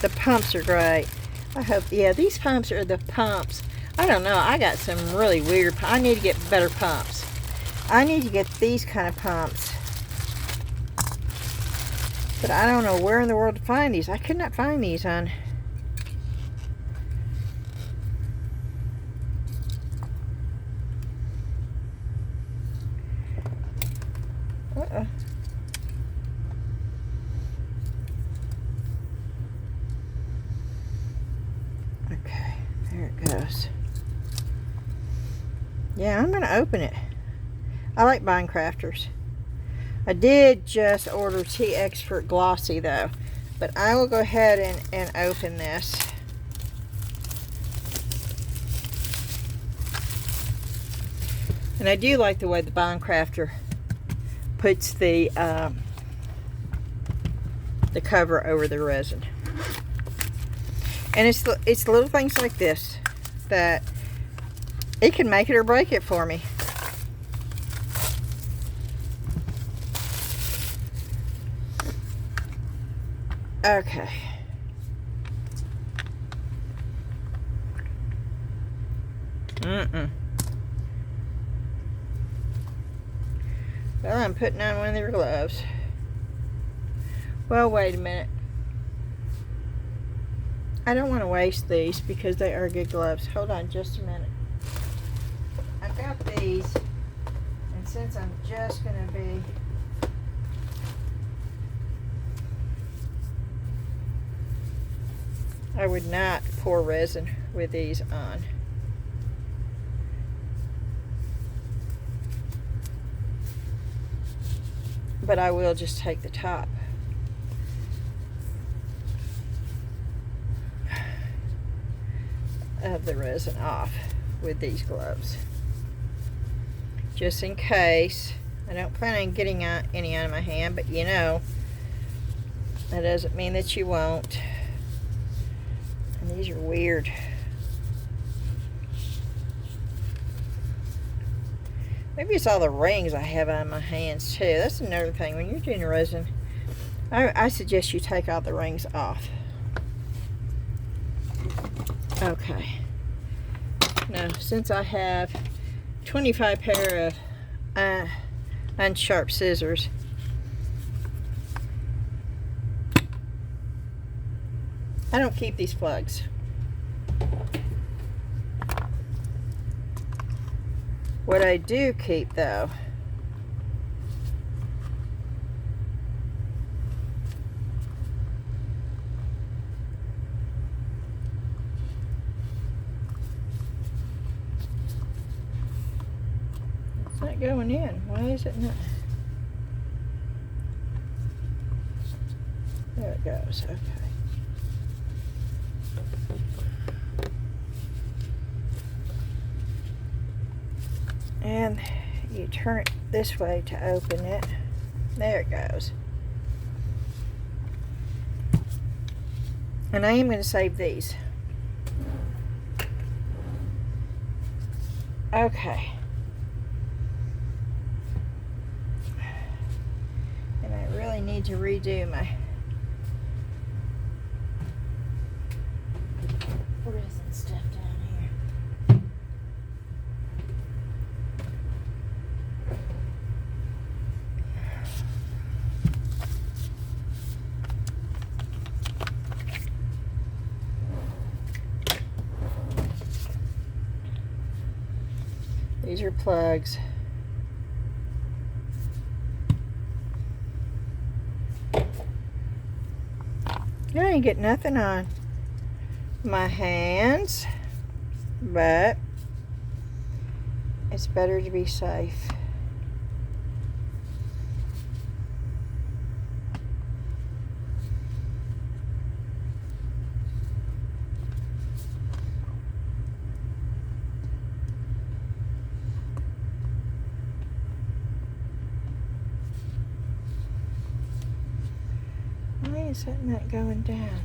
The pumps are great. I hope, yeah, these pumps are the pumps. I don't know. I got some really weird. I need to get better pumps. I need to get these kind of pumps. But I don't know where in the world to find these. I could not find these on. Uh-oh. Okay, there it goes. Yeah, I'm going to open it. I like Bond Craftors. I did just order Tea Expert Glossy though, but I will go ahead and open this. And I do like the way the Bond Craftor puts the cover over the resin. And it's little things like this that it can make it or break it for me. Okay. Well, I'm putting on one of their gloves. Well, wait a minute. I don't want to waste these because they are good gloves. Hold on just a minute. I've got these, and since I'm just going to be... I would not pour resin with these on. but I will just take the top of the resin off with these gloves, just in case. I don't plan on getting any out of my hand, but you know, that doesn't mean that you won't. And these are weird. Maybe it's all the rings I have on my hands too. That's another thing. When you're doing resin, I suggest you take all the rings off. Okay. Now, since I have 25 pair of unsharp scissors, I don't keep these plugs. What I do keep, though, it's not going in. Why is it not? There it goes. Okay. And you turn it this way to open it. There it goes. And I am going to save these. Okay. And I really need to redo my resin stuff down here. These are plugs. I ain't get nothing on my hands, but it's better to be safe. Why is that not going down?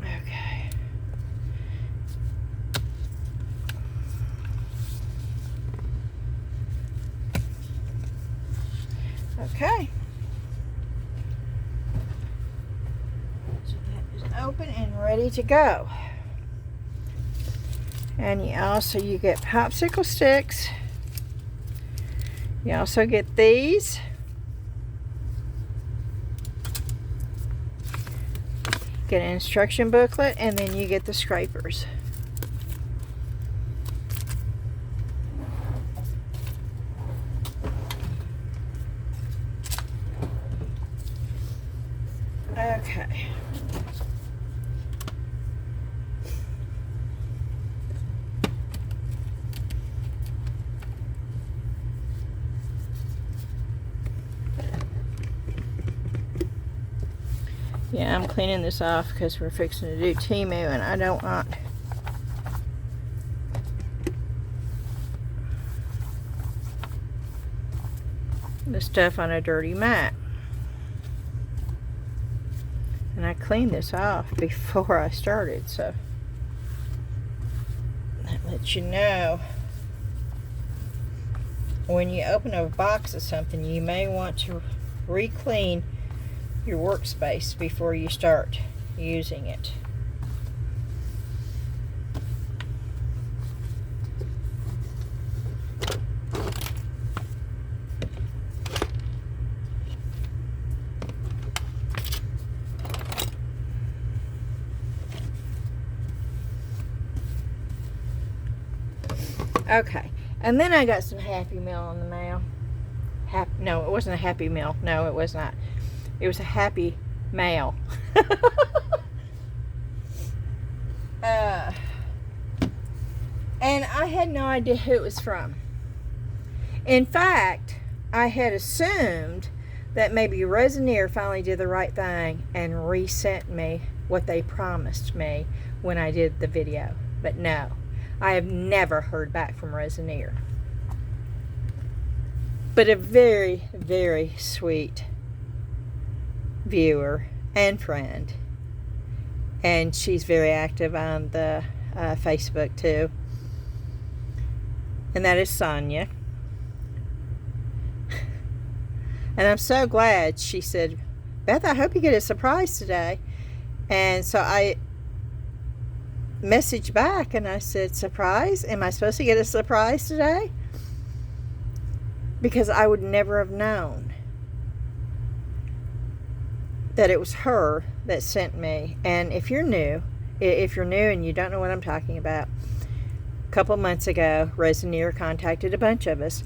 Okay. Okay. So that is open and ready to go. And you get popsicle sticks. You also get these. Get an instruction booklet, and then you get the scrapers. Okay. Yeah, I'm cleaning this off because we're fixing to do Temu, and I don't want the stuff on a dirty mat. And I cleaned this off before I started, so that lets you know when you open a box of something, you may want to re-clean your workspace before you start using it. Okay, and then I got some Happy Meal in the mail. No, it wasn't a Happy Meal. No, it was not. It was a Happy Mail. and I had no idea who it was from. In fact, I had assumed that maybe Resinier finally did the right thing and resent me what they promised me when I did the video. But no, I have never heard back from Resinier. But a very, very sweet viewer and friend. And she's very active on the Facebook too. And that is Sonia. And I'm so glad. She said, Beth, I hope you get a surprise today. And so I messaged back and I said, surprise? Am I supposed to get a surprise today? Because I would never have known that it was her that sent me. And if you're new and you don't know what I'm talking about, a couple months ago, Resinier contacted a bunch of us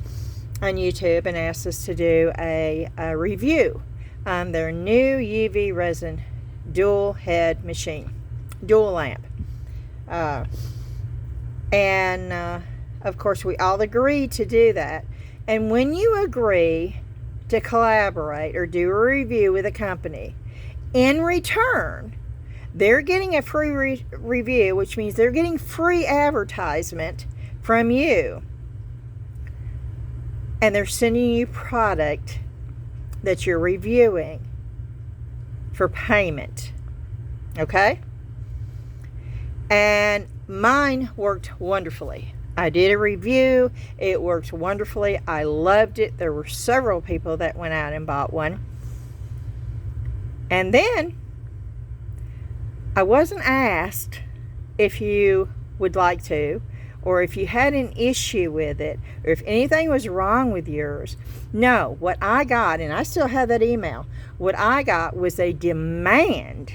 on YouTube and asked us to do a review on their new UV resin dual head machine, dual lamp. Of course, we all agreed to do that. And when you agree to collaborate or do a review with a company, in return, they're getting a free review, which means they're getting free advertisement from you. And they're sending you product that you're reviewing for payment. Okay? And mine worked wonderfully. I did a review. It worked wonderfully. I loved it. There were several people that went out and bought one. And then I wasn't asked if you would like to, or if you had an issue with it, or if anything was wrong with yours. No, what I got, and I still have that email, what I got was a demand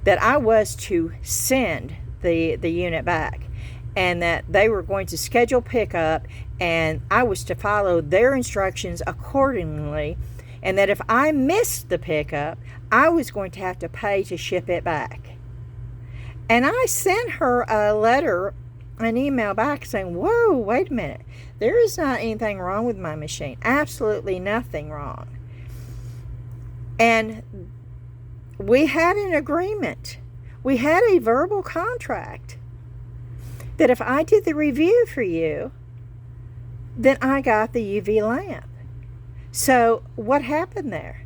that I was to send the unit back, and that they were going to schedule pickup, and I was to follow their instructions accordingly, and that if I missed the pickup, I was going to have to pay to ship it back. And I sent her a letter, an email back saying, whoa, wait a minute. There is not anything wrong with my machine. Absolutely nothing wrong. And we had an agreement. We had a verbal contract that if I did the review for you, then I got the UV lamp. So what happened there?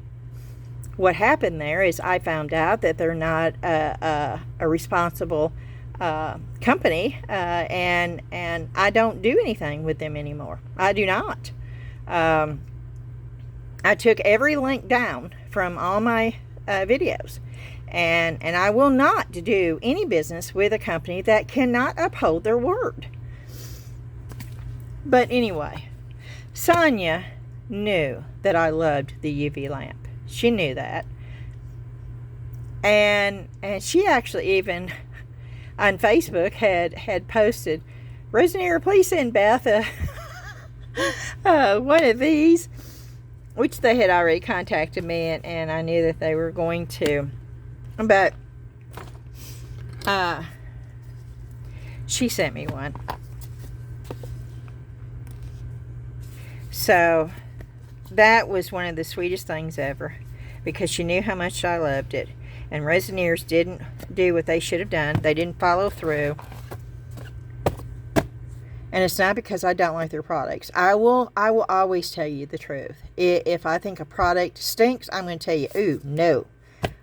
What happened there is I found out that they're not a responsible company, and I don't do anything with them anymore. I do not. I took every link down from all my videos, and I will not do any business with a company that cannot uphold their word. But anyway, Sonia knew that I loved the UV lamp. She knew that. And she actually even on Facebook had posted, Resinier, please send Beth one of these, which they had already contacted me, and I knew that they were going to. But she sent me one. So that was one of the sweetest things ever, because she knew how much I loved it. And Resiniers didn't do what they should have done. They didn't follow through. And it's not because I don't like their products. I will always tell you the truth. If I think a product stinks, I'm going to tell you, ooh, no.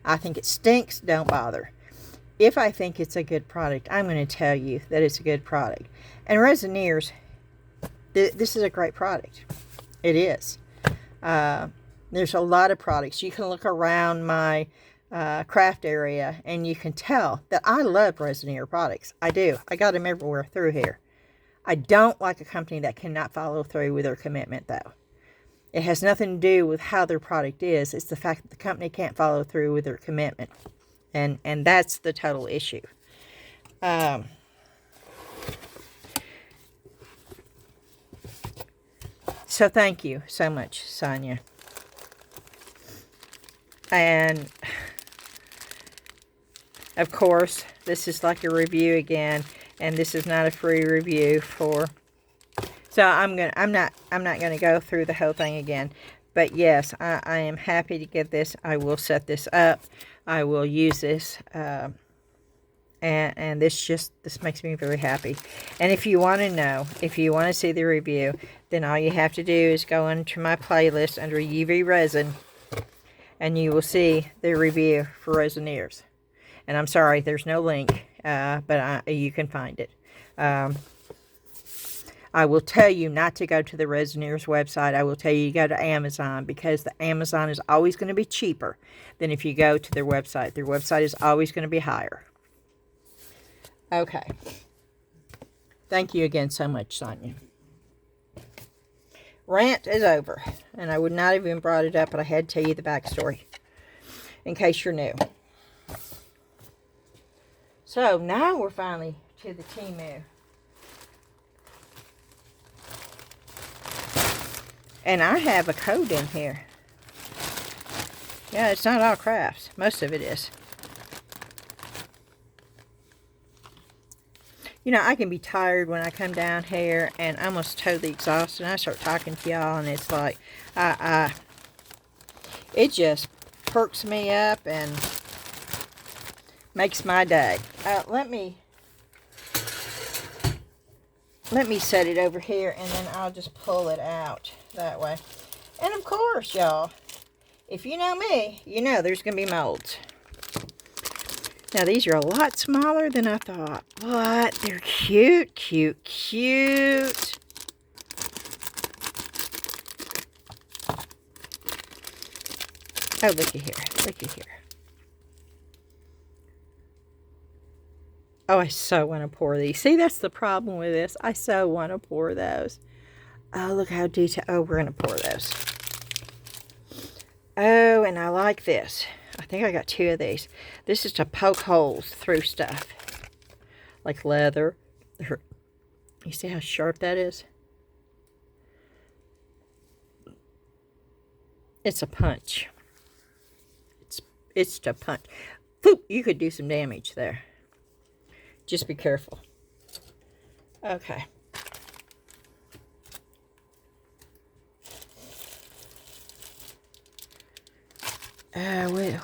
I think it stinks, don't bother. If I think it's a good product, I'm going to tell you that it's a good product. And Resiniers, this is a great product. It is. There's a lot of products. You can look around my craft area and you can tell that I love Resinier products. I do. I got them everywhere through here. I don't like a company that cannot follow through with their commitment, though. It has nothing to do with how their product is. It's the fact that the company can't follow through with their commitment. And that's the total issue. So thank you so much, Sonia. And of course, This is like a review again, and this is not a free review for. So I'm not gonna go through the whole thing again. But yes, I am happy to get this. I will set this up. I will use this. And this makes me very happy. And if you want to know, if you want to see the review, then all you have to do is go into my playlist under UV Resin, and you will see the review for Resineers. And I'm sorry, there's no link, but you can find it. I will tell you not to go to the Resineers website. I will tell you to go to Amazon, because the Amazon is always going to be cheaper than if you go to their website. Their website is always going to be higher. Okay. Thank you again so much, Sonia. Rant is over. And I would not have even brought it up, but I had to tell you the backstory, in case you're new. So, now we're finally to the Temu. And I have a code in here. Yeah, it's not all crafts. Most of it is. You know, I can be tired when I come down here and I'm almost totally exhausted. And I start talking to y'all, and it's like, it just perks me up and makes my day. Let me set it over here, and then I'll just pull it out that way. And of course, y'all, if you know me, you know there's going to be molds. Now, these are a lot smaller than I thought, but they're cute, cute, cute. Oh, looky here, looky here. Oh, I so want to pour these. See, that's the problem with this. I so want to pour those. Oh, look how detailed. Oh, we're going to pour those. Oh, and I like this. I think I got 2 of these. This is to poke holes through stuff. Like leather. You see how sharp that is? It's a punch. It's to punch. Poop! You could do some damage there. Just be careful. Okay.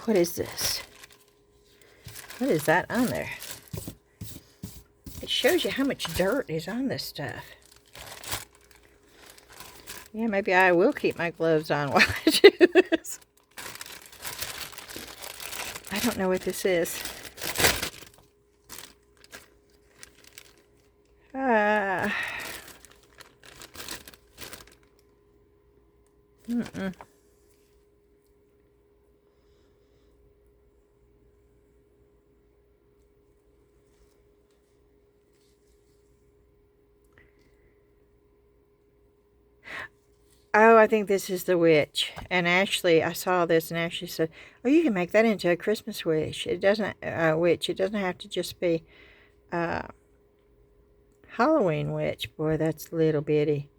What is this? What is that on there? It shows you how much dirt is on this stuff. Yeah, maybe I will keep my gloves on while I do this. I don't know what this is. Oh, I think this is the witch. And Ashley, I saw this, and Ashley said, "Oh, you can make that into a Christmas wish. It doesn't witch. It doesn't have to just be Halloween witch." Boy, that's little bitty.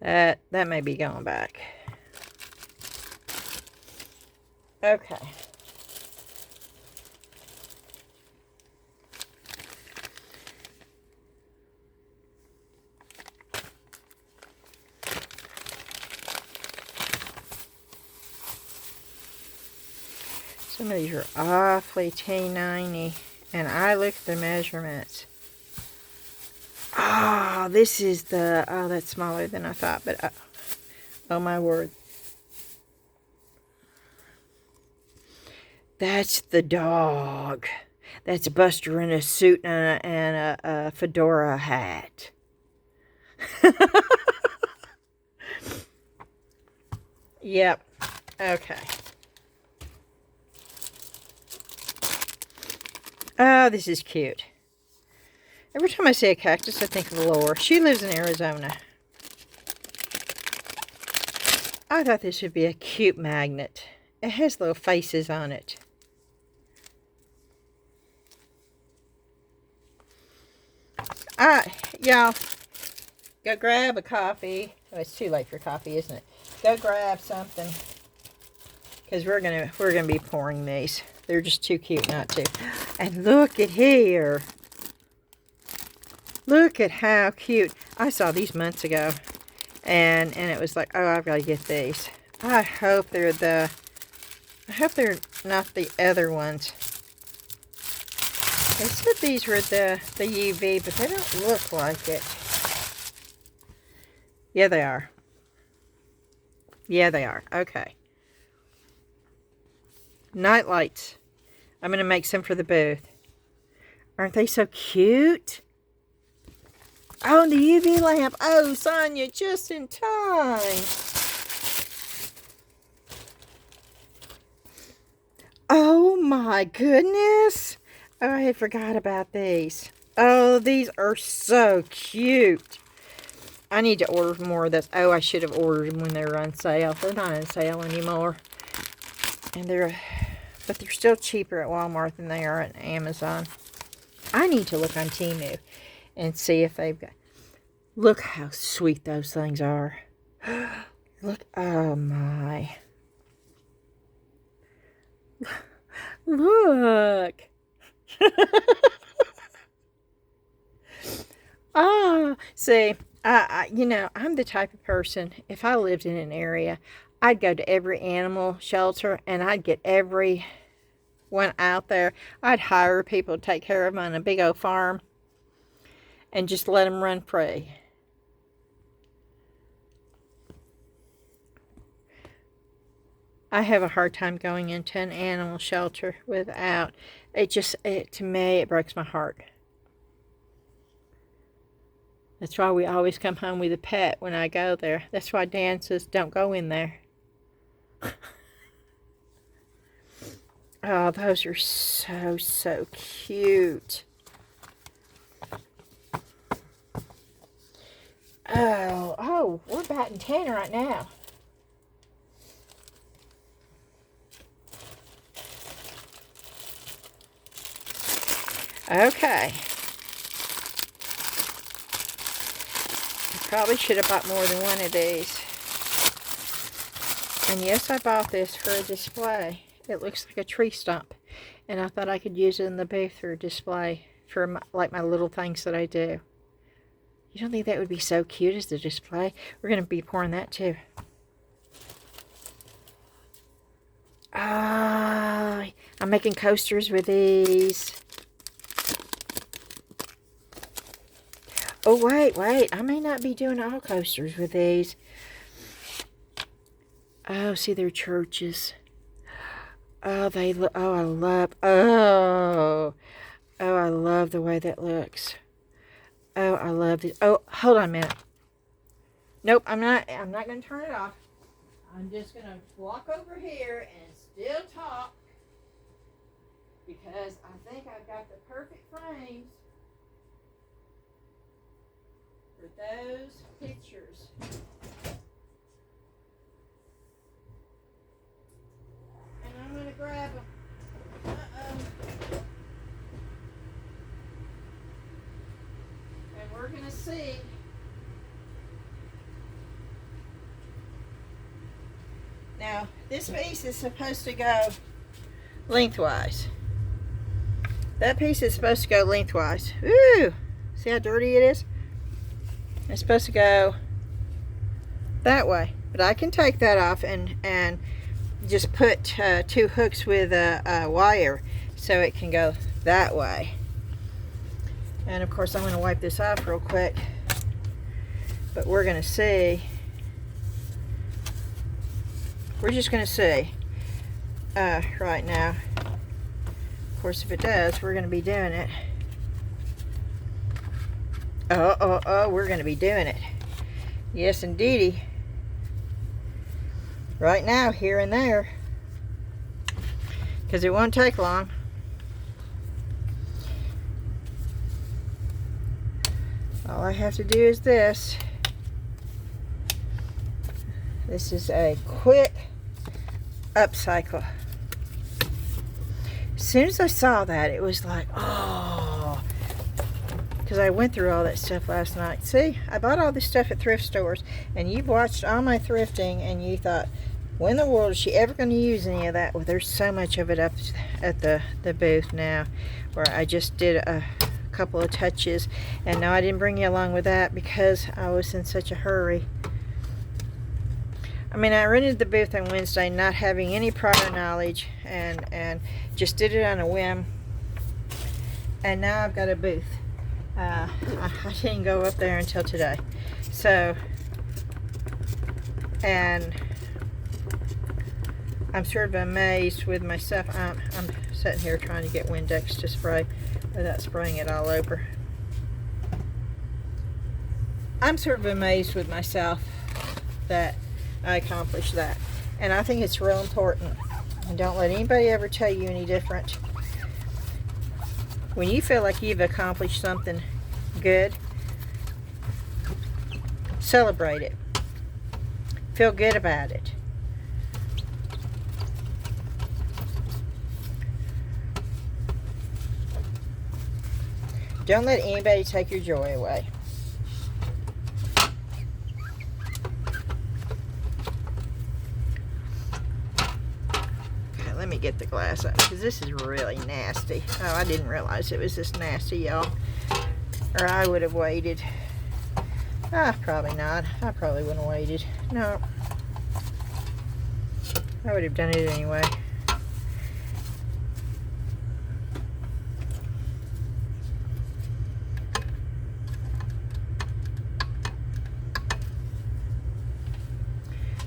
That may be going back. Okay. Some of these are awfully teeny, and I looked at the measurements. Oh, this is the, oh, that's smaller than I thought, but oh my word. That's the dog. That's Buster in a suit and a fedora hat. Yep. Okay. Oh, this is cute. Every time I see a cactus, I think of Laura. She lives in Arizona. I thought this would be a cute magnet. It has little faces on it. Y'all, go grab a coffee. Oh, it's too late for coffee, isn't it? Go grab something, because we're gonna be pouring these. They're just too cute not to. And look at here. Look at how cute. I saw these months ago. And it was like, oh, I've got to get these. I hope they're not the other ones. They said these were the UV, but they don't look like it. Yeah, they are. Yeah, they are. Okay. Night lights. I'm going to make some for the booth. Aren't they so cute? Oh, and the UV lamp. Oh, Sonia, just in time. Oh, my goodness. Oh, I had forgot about these. Oh, these are so cute. I need to order more of those. Oh, I should have ordered them when they were on sale. They're not on sale anymore. And but they're still cheaper at Walmart than they are at Amazon. I need to look on Temu and see if they've got... Look how sweet those things are. Look, oh my. Look. Oh, see, you know, I'm the type of person, if I lived in an area, I'd go to every animal shelter and I'd get every one out there. I'd hire people to take care of them on a big old farm and just let them run free. I have a hard time going into an animal shelter without, to me, it breaks my heart. That's why we always come home with a pet when I go there. That's why Dan says, don't go in there. Oh, those are so, so cute. Oh, we're batting 10 right now. Okay. I probably should have bought more than one of these. And yes, I bought this for a display. It looks like a tree stump. And I thought I could use it in the booth for a display. For my little things that I do. You don't think that would be so cute as a display? We're going to be pouring that too. Ah, I'm making coasters with these. Oh, wait. I may not be doing all coasters with these. Oh, see, they're churches. Oh, they look. Oh, I love. Oh, I love the way that looks. Oh, I love this. Oh, hold on a minute. Nope, I'm not going to turn it off. I'm just going to walk over here and still talk because I think I've got the perfect frames for those pictures. And I'm going to grab them. And we're going to see. Now, this piece is supposed to go lengthwise. That piece is supposed to go lengthwise. Ooh! See how dirty it is? It's supposed to go that way. But I can take that off and just put 2 hooks with a wire so it can go that way. And of course I'm going to wipe this off real quick. But we're going to see. We're just going to see right now. Of course, if it does, we're going to be doing it. Oh, we're going to be doing it. Yes, indeedy. Right now, here and there. Because it won't take long. All I have to do is this. This is a quick upcycle. As soon as I saw that, it was like, oh. Because I went through all that stuff last night. See, I bought all this stuff at thrift stores. And you've watched all my thrifting and you thought, when in the world is she ever going to use any of that? Well, there's so much of it up at the booth now, where I just did a couple of touches. And no, I didn't bring you along with that because I was in such a hurry. I mean, I rented the booth on Wednesday not having any prior knowledge, and just did it on a whim. And now I've got a booth. I didn't go up there until today. So, and I'm sort of amazed with myself. I'm sitting here trying to get Windex to spray without spraying it all over. I'm sort of amazed with myself that I accomplished that. And I think it's real important. And don't let anybody ever tell you any different. When you feel like you've accomplished something good, celebrate it. Feel good about it. Don't let anybody take your joy away. Let me get the glass up because this is really nasty. Oh, I didn't realize it was this nasty, y'all. Or I would have waited. Probably not. I probably wouldn't have waited. No. I would have done it anyway.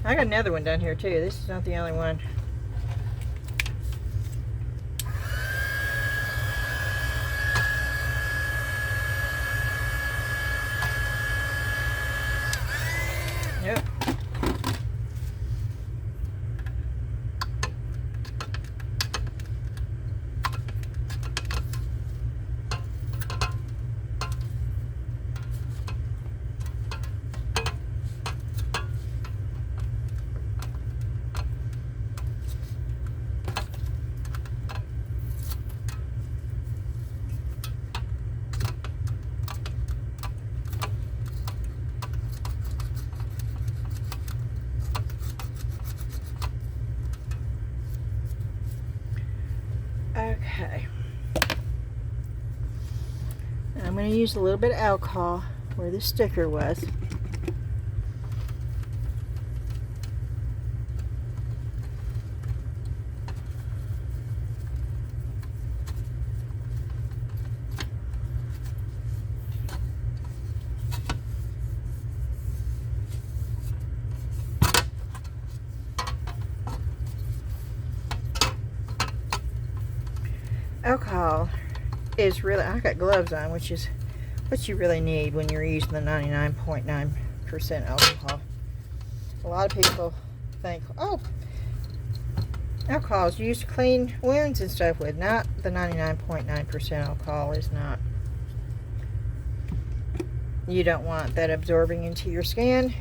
I got another one down here too. This is not the only one. Yep. Okay. Now I'm going to use a little bit of alcohol where the sticker was. Alcohol is really, I got gloves on, which is what you really need when you're using the 99.9% alcohol. A lot of people think, oh, alcohol is used to clean wounds and stuff with. Not the 99.9% alcohol is not. You don't want that absorbing into your skin.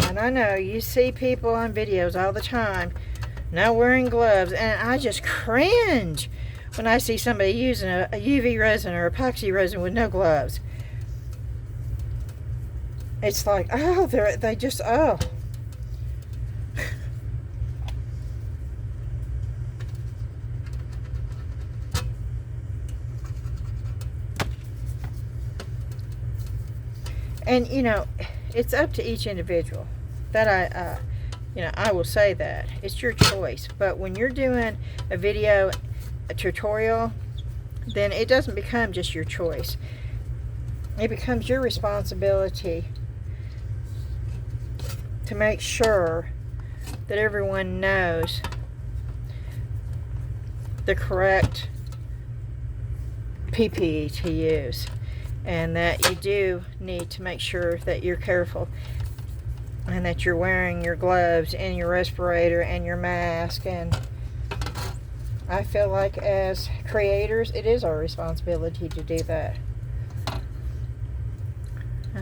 And I know you see people on videos all the time not wearing gloves, and I just cringe when I see somebody using a UV resin or epoxy resin with no gloves. It's like, oh, they just, oh. And, you know, it's up to each individual. That I will say that. It's your choice. But when you're doing a video, a tutorial, then it doesn't become just your choice. It becomes your responsibility to make sure that everyone knows the correct PPE to use. And that you do need to make sure that you're careful and that you're wearing your gloves and your respirator and your mask. And I feel like as creators, it is our responsibility to do that.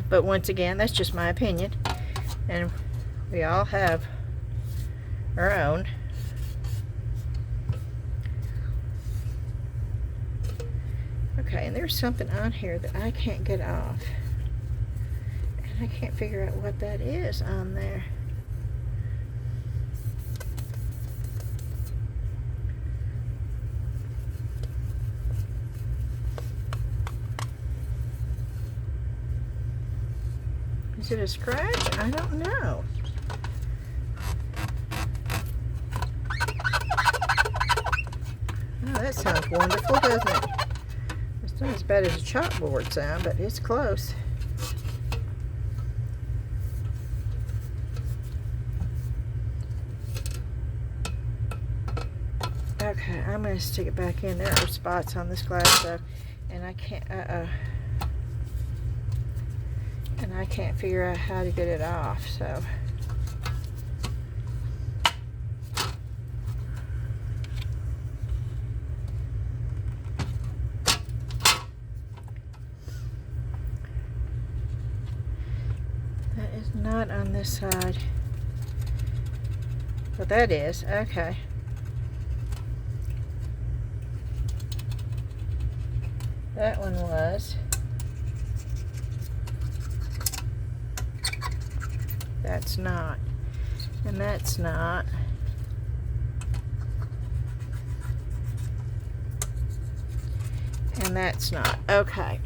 But once again, that's just my opinion. And we all have our own. Okay, and there's something on here that I can't get off. And I can't figure out what that is on there. Is it a scratch? I don't know. Oh, that sounds wonderful, doesn't it? It's not as bad as a chalkboard sound, but it's close. Okay, I'm going to stick it back in. There are spots on this glass though, and I can't, and I can't figure out how to get it off, so. That is not on this side. But that is, okay. That one was. That's not. And that's not. And that's not. Okay.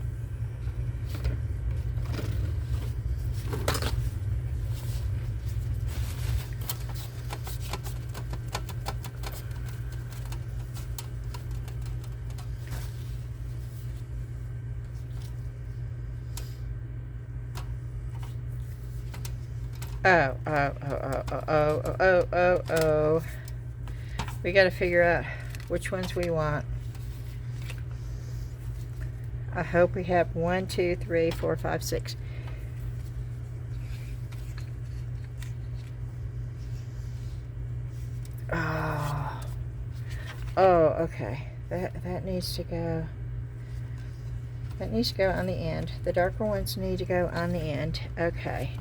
Oh. We got to figure out which ones we want. I hope we have 1, 2, 3, 4, 5, 6. Oh, okay. That needs to go. That needs to go on the end. The darker ones need to go on the end. Okay.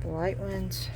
The light ones.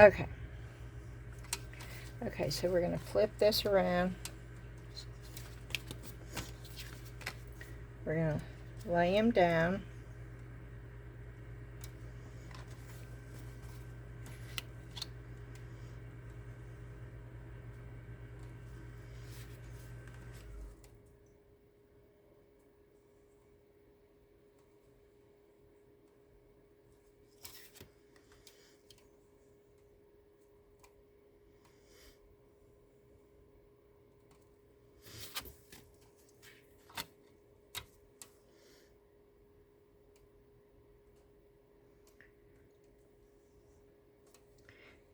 Okay. Okay, so we're going to flip this around. We're going to lay him down.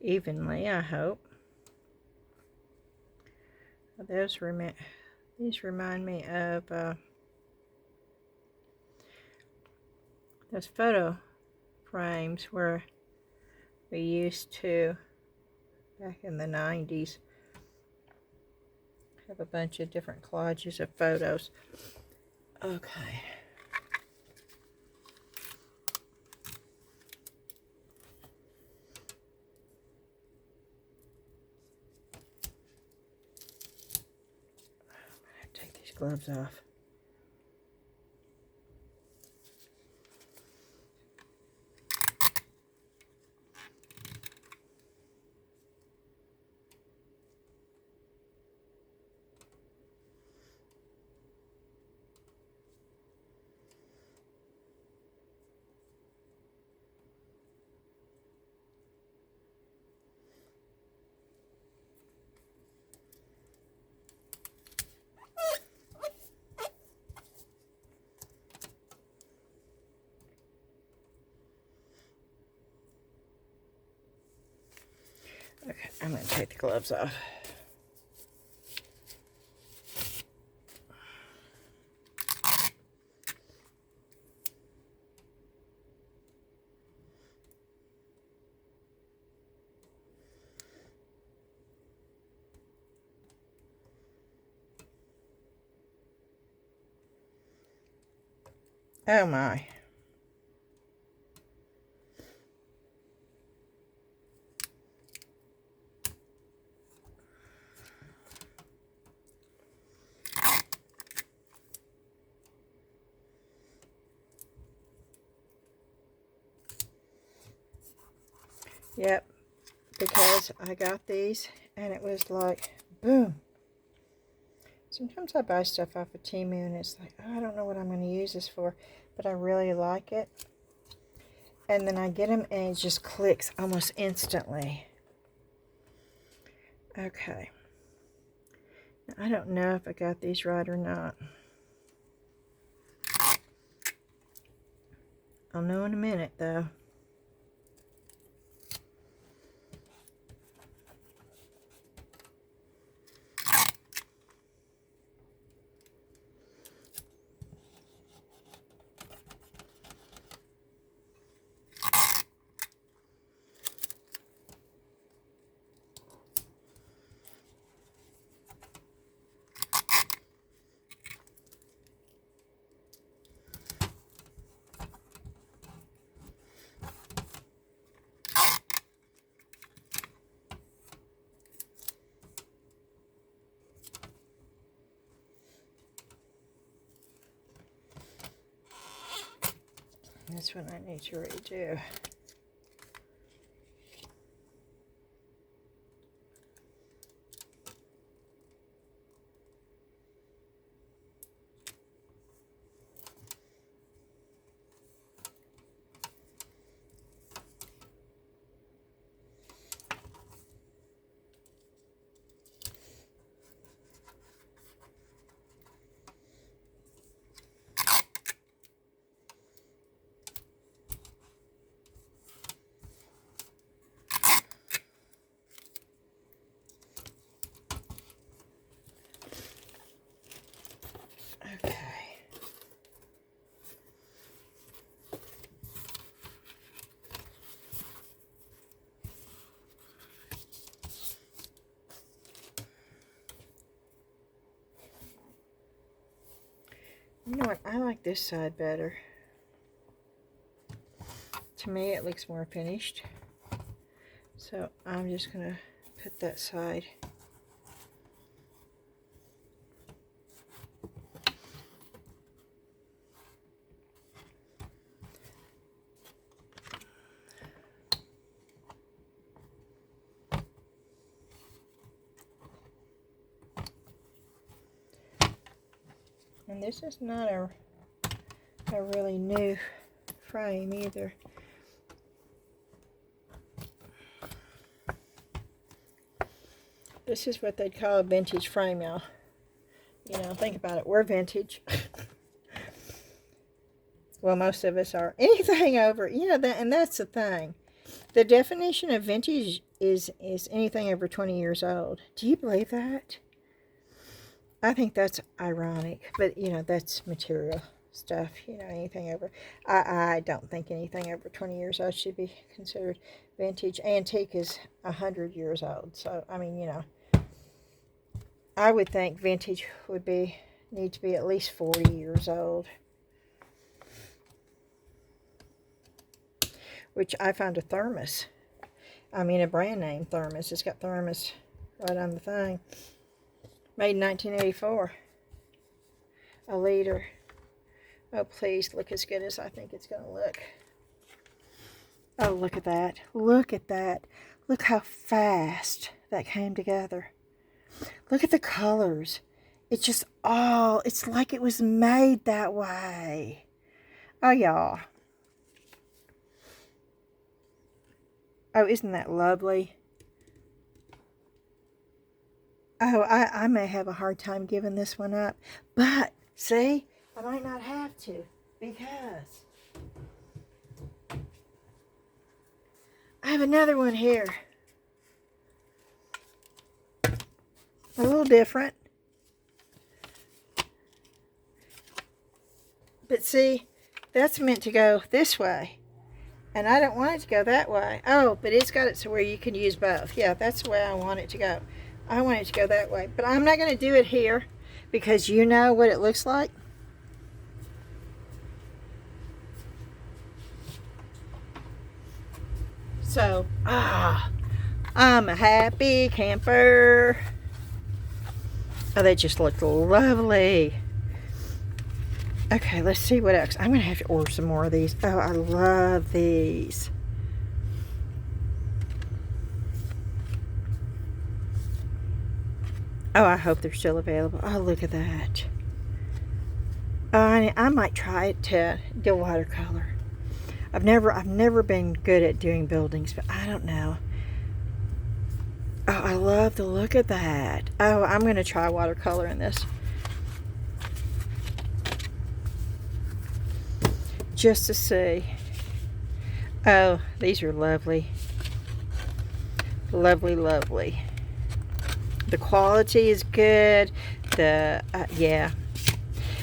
Evenly, I hope. These remind me of those photo frames where we used to, back in the 90s, have a bunch of different collages of photos. Okay. Take these gloves off. Okay, I'm going to take the gloves off. Oh my. Yep, because I got these and it was like, boom. Sometimes I buy stuff off of Temu and it's like, oh, I don't know what I'm going to use this for, but I really like it. And then I get them and it just clicks almost instantly. Okay. Now, I don't know if I got these right or not. I'll know in a minute though. That's what I need to redo. Okay. You know what? I like this side better. To me, it looks more finished. So I'm just going to put that side. And this is not a really new frame either. This is what they'd call a vintage frame, y'all. You know, think about it. We're vintage. Well, most of us are. Anything over, you know, that, and that's the thing. The definition of vintage is anything over 20 years old. Do you believe that? I think that's ironic, but you know, that's material stuff. You know, anything over, I don't think anything over 20 years old should be considered vintage. Antique is 100 years old. So I mean, you know, I would think vintage would need to be at least 40 years old. Which I found a thermos. I mean, a brand name thermos. It's got thermos right on the thing. Made in 1984. A liter. Oh, please look as good as I think it's going to look. Oh, look at that. Look at that. Look how fast that came together. Look at the colors. It's just all, it's like it was made that way. Oh, y'all. Oh, isn't that lovely? Oh, I may have a hard time giving this one up. But, see, I might not have to. Because I have another one here. a little different. But see, that's meant to go this way. And I don't want it to go that way. Oh, but it's got it so where you can use both. Yeah, that's the way I want it to go. I want it to go that way. But I'm not going to do it here because you know what it looks like. So, I'm a happy camper. Oh, they just look lovely. Okay, let's see what else. I'm going to have to order some more of these. Oh, I love these. Oh, I hope they're still available. Oh, look at that. I might try it to do watercolor. I've never been good at doing buildings, but I don't know. Oh, I love the look of that. Oh, I'm going to try watercolor in this. Just to see. Oh, these are lovely. Lovely, lovely. The quality is good. Yeah.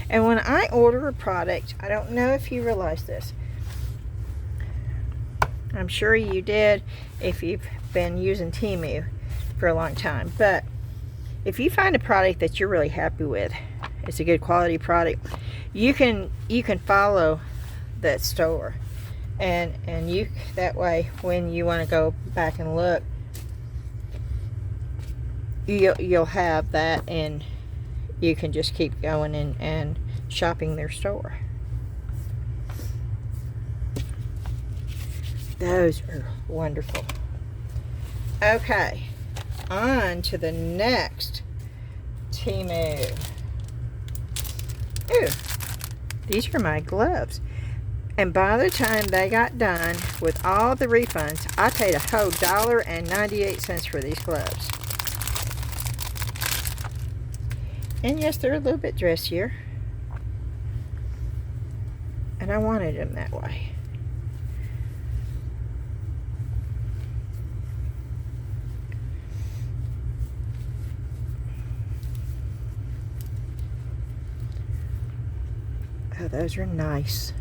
And when I order a product, I don't know if you realize this. I'm sure you did if you've been using Temu for a long time. But if you find a product that you're really happy with, it's a good quality product, you can follow that store, and you, that way when you want to go back and look, you'll have that, and you can just keep going and shopping their store. Those are wonderful. Okay, on to the next Temu. Ooh, these are my gloves. And by the time they got done with all the refunds, I paid a whole $1.98 for these gloves. And yes, they're a little bit dressier. And I wanted them that way. Oh, those are nice.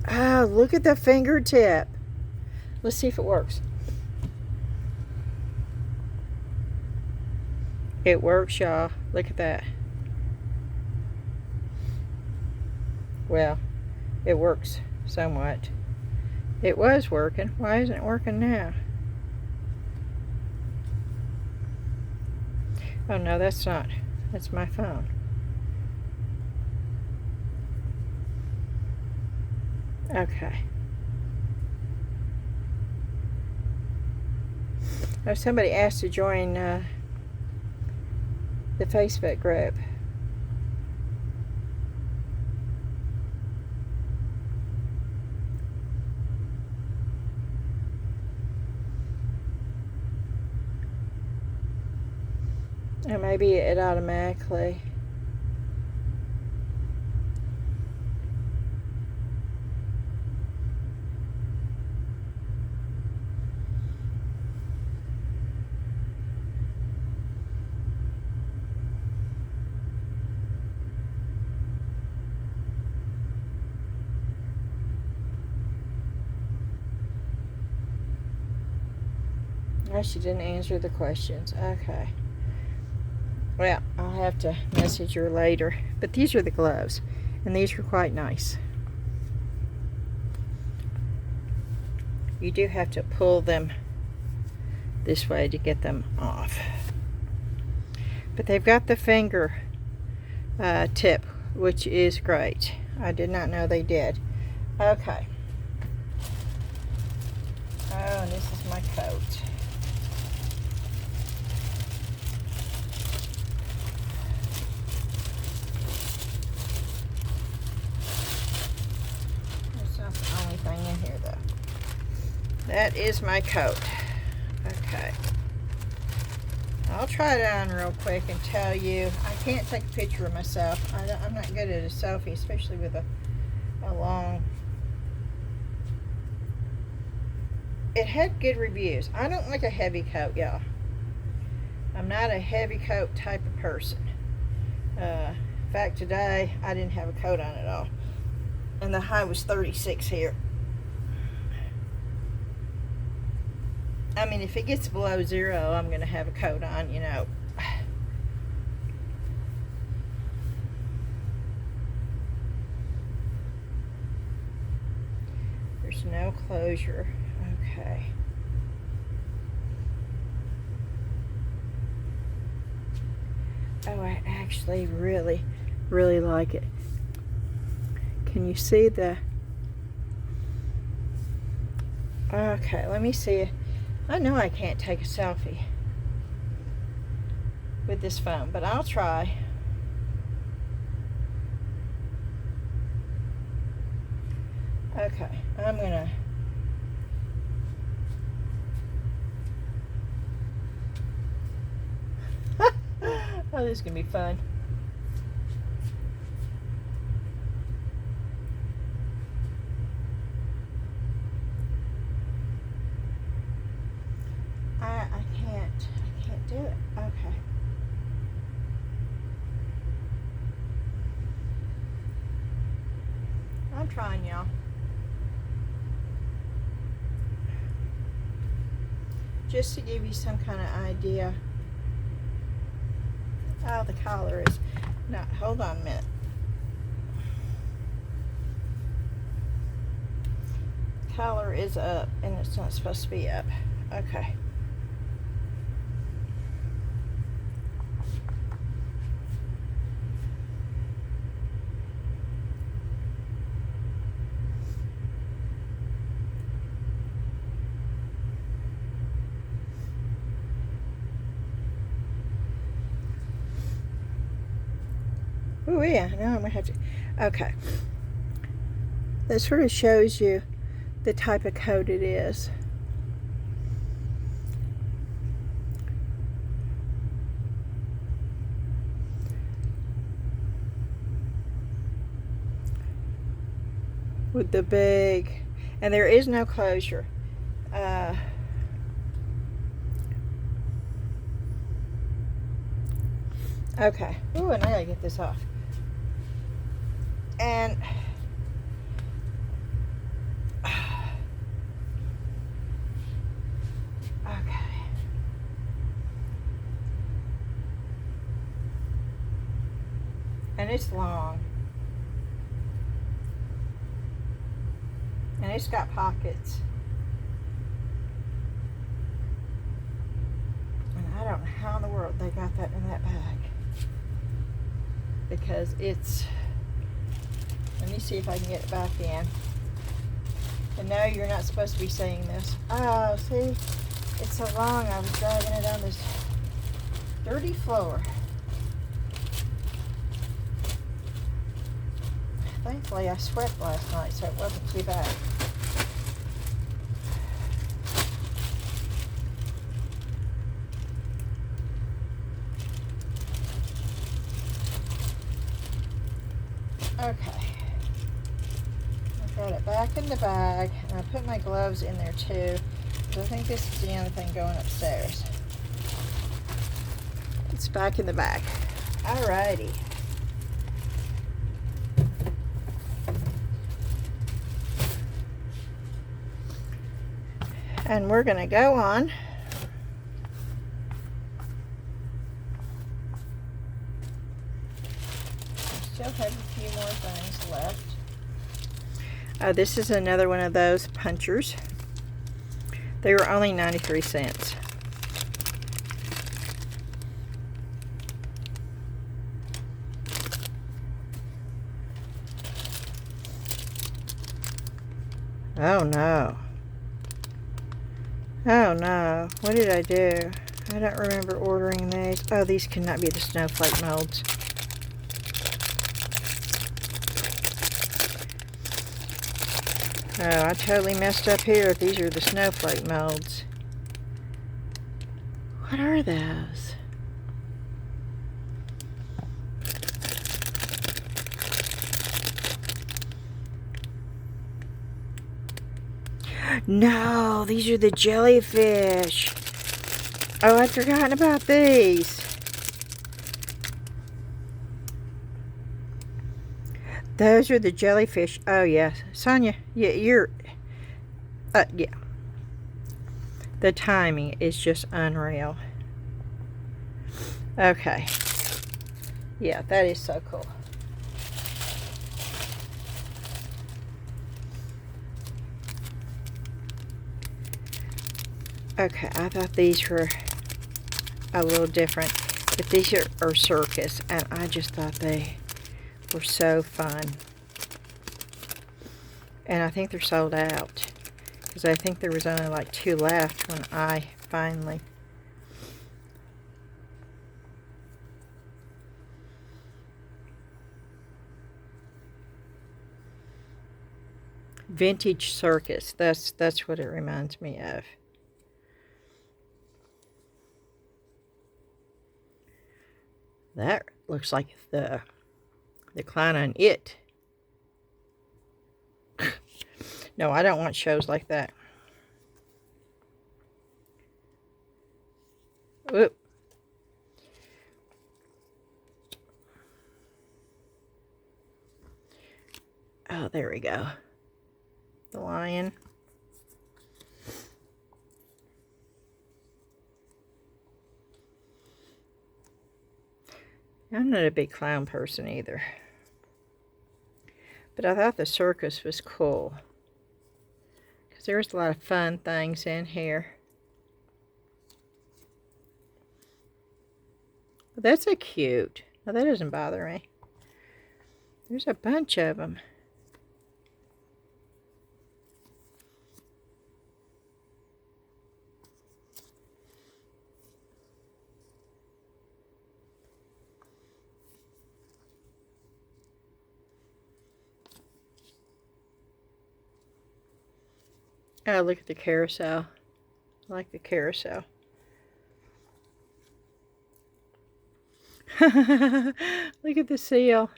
Oh, look at the fingertip. Let's see if it works. It works, y'all. Look at that. Well, it works somewhat. It was working. Why isn't it working now? Oh, no, that's not. That's my phone. Okay. Oh, somebody asked to join the Facebook group. Or maybe it automatically. Oh, she didn't answer the questions. Okay. Well, I'll have to message her later. But these are the gloves, and these are quite nice. You do have to pull them this way to get them off. But they've got the finger tip, which is great. I did not know they did. Okay. Oh, and this is my coat. In here though. That is my coat. Okay. I'll try it on real quick and tell you. I can't take a picture of myself. I'm not good at a selfie, especially with a long it had good reviews. I don't like a heavy coat, y'all. I'm not a heavy coat type of person. In fact, today I didn't have a coat on at all. And the high was 36 here. I mean, if it gets below 0, I'm going to have a coat on, you know. There's no closure. Okay. Oh, I actually really, really like it. Can you see the... Okay, let me see. I know I can't take a selfie with this phone, but I'll try. Okay, I'm gonna... Oh, this is gonna be fun. I can't do it. Okay. I'm trying, y'all. Just to give you some kind of idea. Oh, the collar is not. Hold on a minute. Collar is up, and it's not supposed to be up. Okay. Oh yeah, now I'm gonna have to. Okay. That sort of shows you the type of coat it is. With the big, and there is no closure. Okay. Ooh, and I gotta get this off. And okay. And it's long. And it's got pockets. And I don't know how in the world they got that in that bag. Because it's, let me see if I can get it back in. And no, you're not supposed to be seeing this. Oh, see? It's so long, I was dragging it on this dirty floor. Thankfully, I swept last night, so it wasn't too bad. Okay. I've got it back in the bag, and I put my gloves in there too, because I think this is the only thing going upstairs. It's back in the bag. Alrighty. And we're going to go on. I still have a few more things left. This is another one of those punchers. They were only 93 cents. Oh no. Oh no, what did I do? I don't remember ordering these. Oh, these cannot be the snowflake molds. Oh, I totally messed up here if these are the snowflake molds. What are those? No, these are the jellyfish. Oh, I'd forgotten about these. Those are the jellyfish. Oh, yeah. Sonia, you're... yeah. The timing is just unreal. Okay. Yeah, that is so cool. Okay, I thought these were a little different, but these are circus, and I just thought they were so fun. And I think they're sold out, because I think there was only like 2 left when I finally... Vintage circus, that's what it reminds me of. That looks like the clown on It. No, I don't want shows like that. Whoop. Oh, there we go. The lion. I'm not a big clown person either. But I thought the circus was cool, because there was a lot of fun things in here. But that's a cute. Now that doesn't bother me. There's a bunch of them. Oh, look at the carousel. I like the carousel. Look at the seal.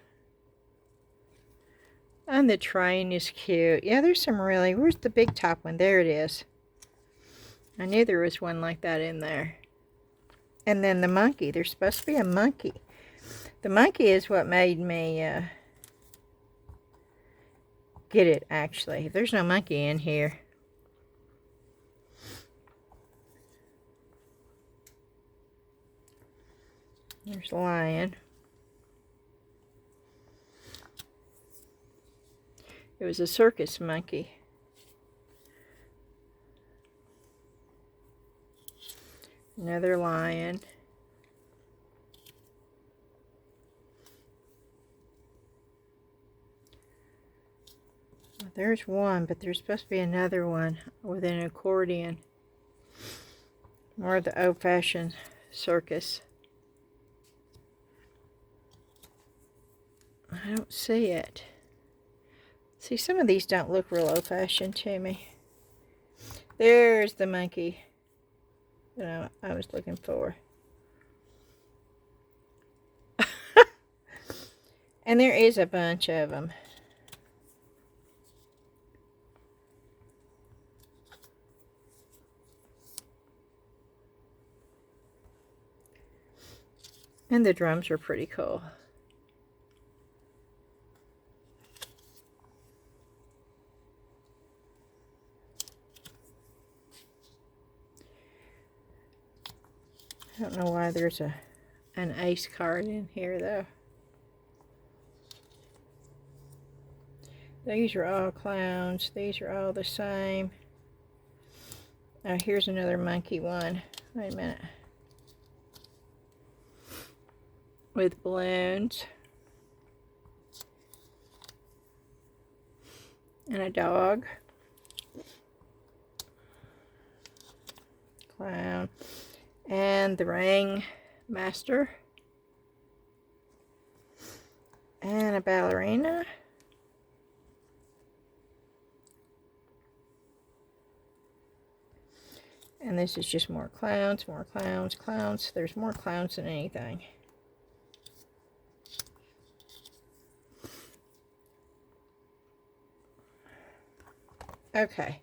And the train is cute. Yeah, there's some really... Where's the big top one? There it is. I knew there was one like that in there. And then the monkey. There's supposed to be a monkey. The monkey is what made me get it, actually. There's no monkey in here. There's a lion. It was a circus monkey. Another lion. Well, there's one, but there's supposed to be another one with an accordion. More of the old-fashioned circus. I don't see it. See, some of these don't look real old-fashioned to me. There's the monkey that I was looking for. And there is a bunch of them. And the drums are pretty cool. I don't know why there's an ace card in here, though. These are all clowns. These are all the same. Oh, here's another monkey one. Wait a minute. With balloons. And a dog. Clown. And the ring master. And a ballerina. And this is just more clowns, clowns. There's more clowns than anything. Okay.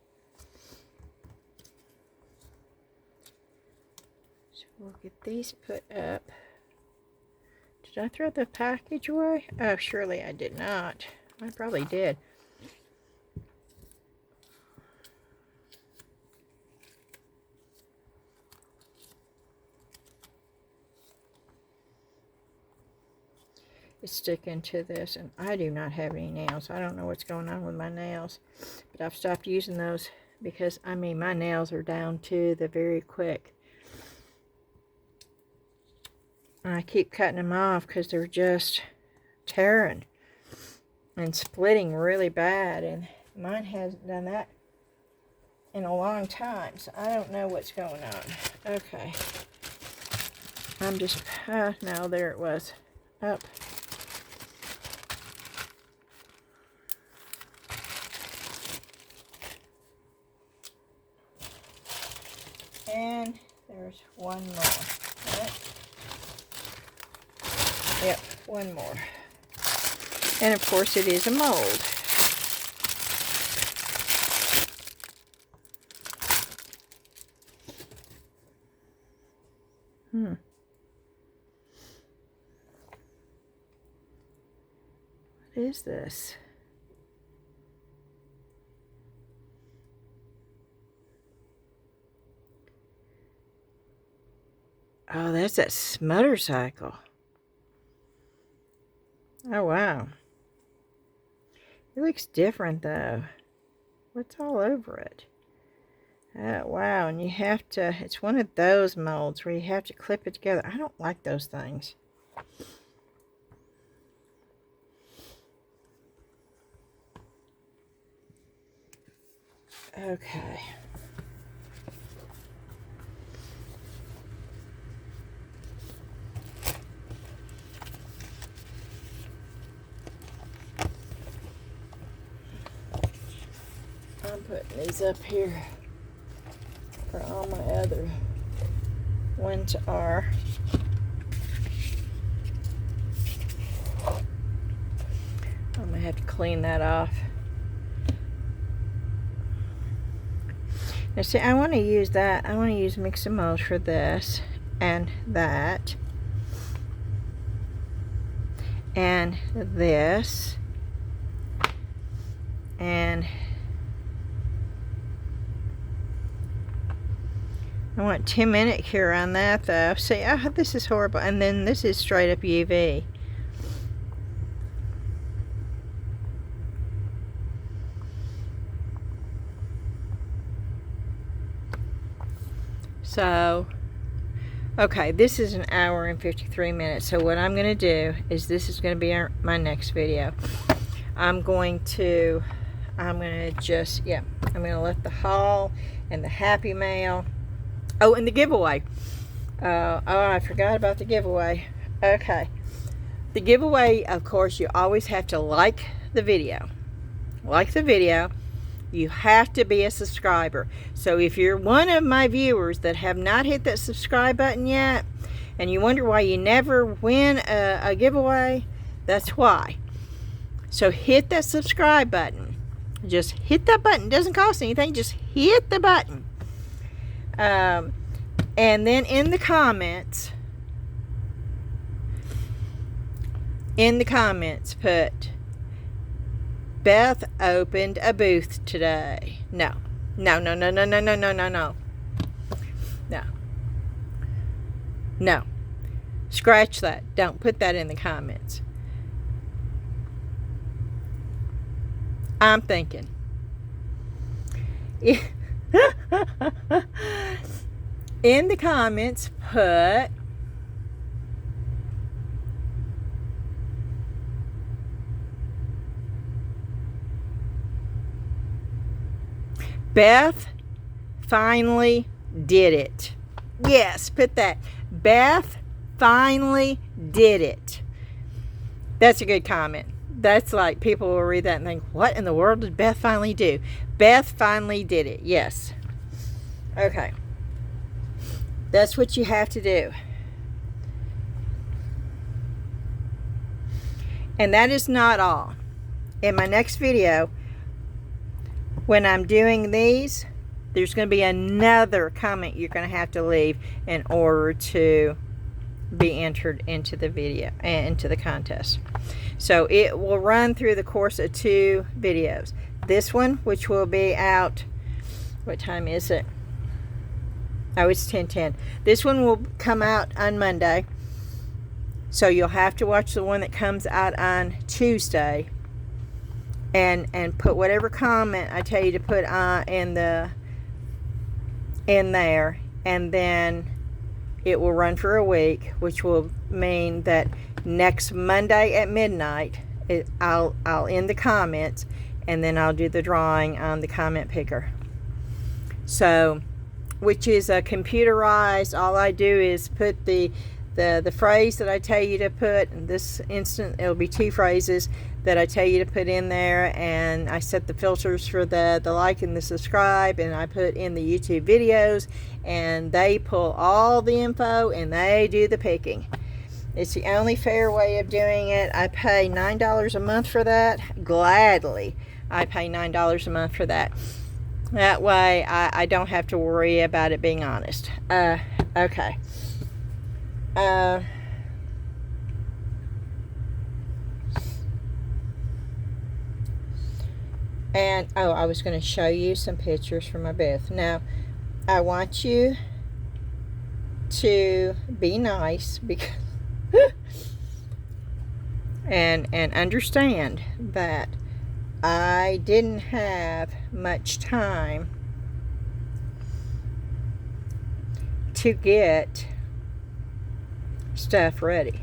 we'll get these put up. Did I throw the package away? Oh, surely I did not. I probably did. It's sticking to this, and I do not have any nails. I don't know what's going on with my nails, but I've stopped using those because, I mean, my nails are down to the very quick. I keep cutting them off because they're just tearing and splitting really bad, and mine hasn't done that in a long time, so I don't know what's going on. Okay. I'm just, no, there it was. Up. And there's one more. Right? Yep, one more. And of course it is a mold. What is this? Oh, that's that motorcycle. Oh, wow. It looks different, though. What's all over it? Oh, wow. And you have to, it's one of those molds where you have to clip it together. I don't like those things. Okay. I'm putting these up here where all my other ones are. I'm gonna have to clean that off. Now see, I want to use that. I want to use Mica mold for this and that and this and I want 10-minute cure on that though. See, oh, this is horrible. And then this is straight up UV. So, okay, this is an hour and 53 minutes. So what I'm going to do is, this is going to be my next video. I'm going to just, yeah, I'm going to let the haul and the happy mail. Oh, and the giveaway. Oh, I forgot about the giveaway. Okay. The giveaway, of course, you always have to like the video. Like the video. You have to be a subscriber. So if you're one of my viewers that have not hit that subscribe button yet, and you wonder why you never win a giveaway, that's why. So hit that subscribe button. Just hit that button. It doesn't cost anything. Just hit the button. And then in the comments put, Beth opened a booth today. No. No. Scratch that. Don't put that in the comments. I'm thinking. In the comments, put Beth finally did it. Yes, put that. Beth finally did it. That's a good comment. That's like, people will read that and think, what in the world did Beth finally do? Beth finally did it. Yes. Okay. That's what you have to do. And that is not all. In my next video, when I'm doing these, there's going to be another comment you're going to have to leave in order to be entered into the video and into the contest. So it will run through the course of 2 videos. This one, which will be out, what time is it? Oh, it's 10:10. This one will come out on Monday. So you'll have to watch the one that comes out on Tuesday and put whatever comment I tell you to put in there, and then it will run for a week, which will mean that next Monday at midnight, I'll end the comments, and then I'll do the drawing on the comment picker. So, which is computerized. All I do is put the phrase that I tell you to put. In this instant, it'll be 2 phrases that I tell you to put in there, and I set the filters for the like and the subscribe, and I put in the YouTube videos, and they pull all the info and they do the picking. It's the only fair way of doing it. I pay $9 a month for that. Gladly, I pay $9 a month for that. That way I don't have to worry about it being honest. Okay. And I was going to show you some pictures from my booth. Now, I want you to be nice because and understand that I didn't have much time to get stuff ready.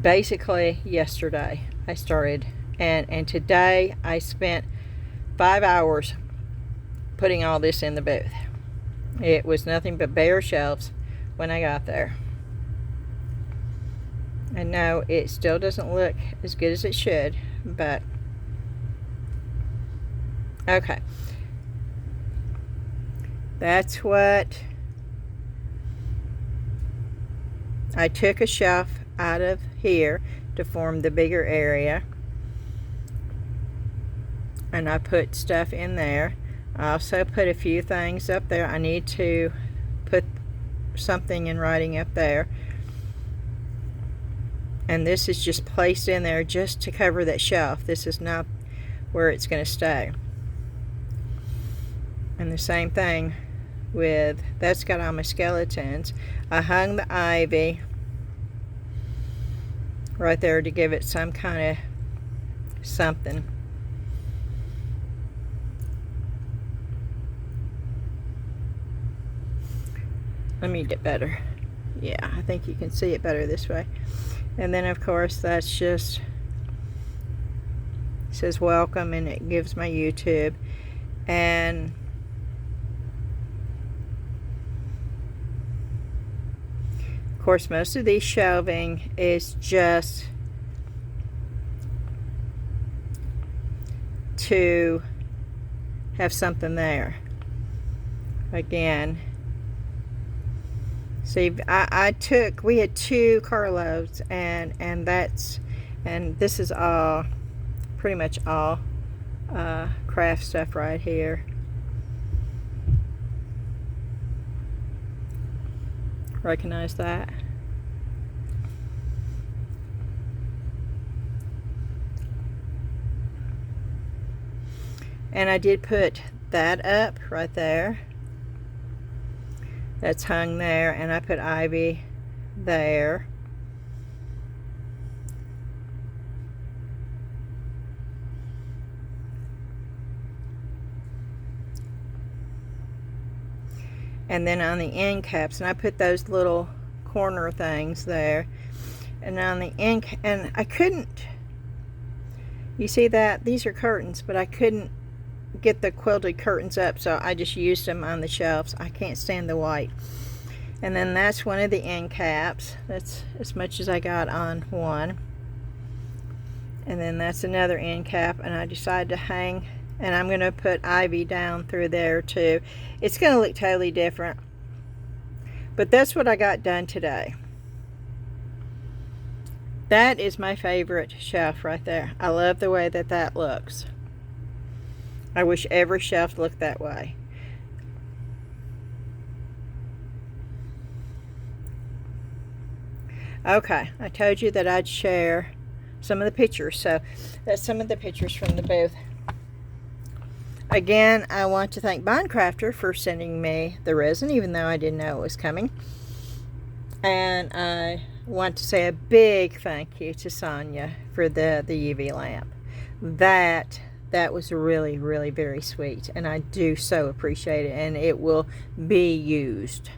Basically, yesterday I started, and today I spent 5 hours putting all this in the booth. It was nothing but bare shelves when I got there. And no, it still doesn't look as good as it should, but okay. That's what I took a shelf out of here to form the bigger area, and I put stuff in there. I also put a few things up there. I need to put something in writing up there, and this is just placed in there just to cover that shelf. This is not where it's going to stay. And the same thing with, that's got all my skeletons. I hung the ivy right there to give it some kind of something. Let me get better. Yeah, I think you can see it better this way. And then of course that's just, it says welcome, and it gives my YouTube. And of course most of these shelving is just to have something there. Again, see, we had 2 carloads, and this is all, pretty much all craft stuff right here. Recognize that? And I did put that up right there. That's hung there, and I put ivy there. And then on the end caps, and I put those little corner things there. And on the end, and I couldn't, you see that? These are curtains, but I couldn't get the quilted curtains up, so I just used them on the shelves. I can't stand the white. And then that's one of the end caps. That's as much as I got on one. And then that's another end cap, and I decided to hang, and I'm going to put ivy down through there too. It's going to look totally different, but that's what I got done today. That is my favorite shelf right there. I love the way that that looks. I wish every shelf looked that way. Okay, I told you that I'd share some of the pictures. So that's some of the pictures from the booth. Again, I want to thank Bond Craftor for sending me the resin, even though I didn't know it was coming. And I want to say a big thank you to Sonia for the UV lamp. That was really, really very sweet, and I do so appreciate it, and it will be used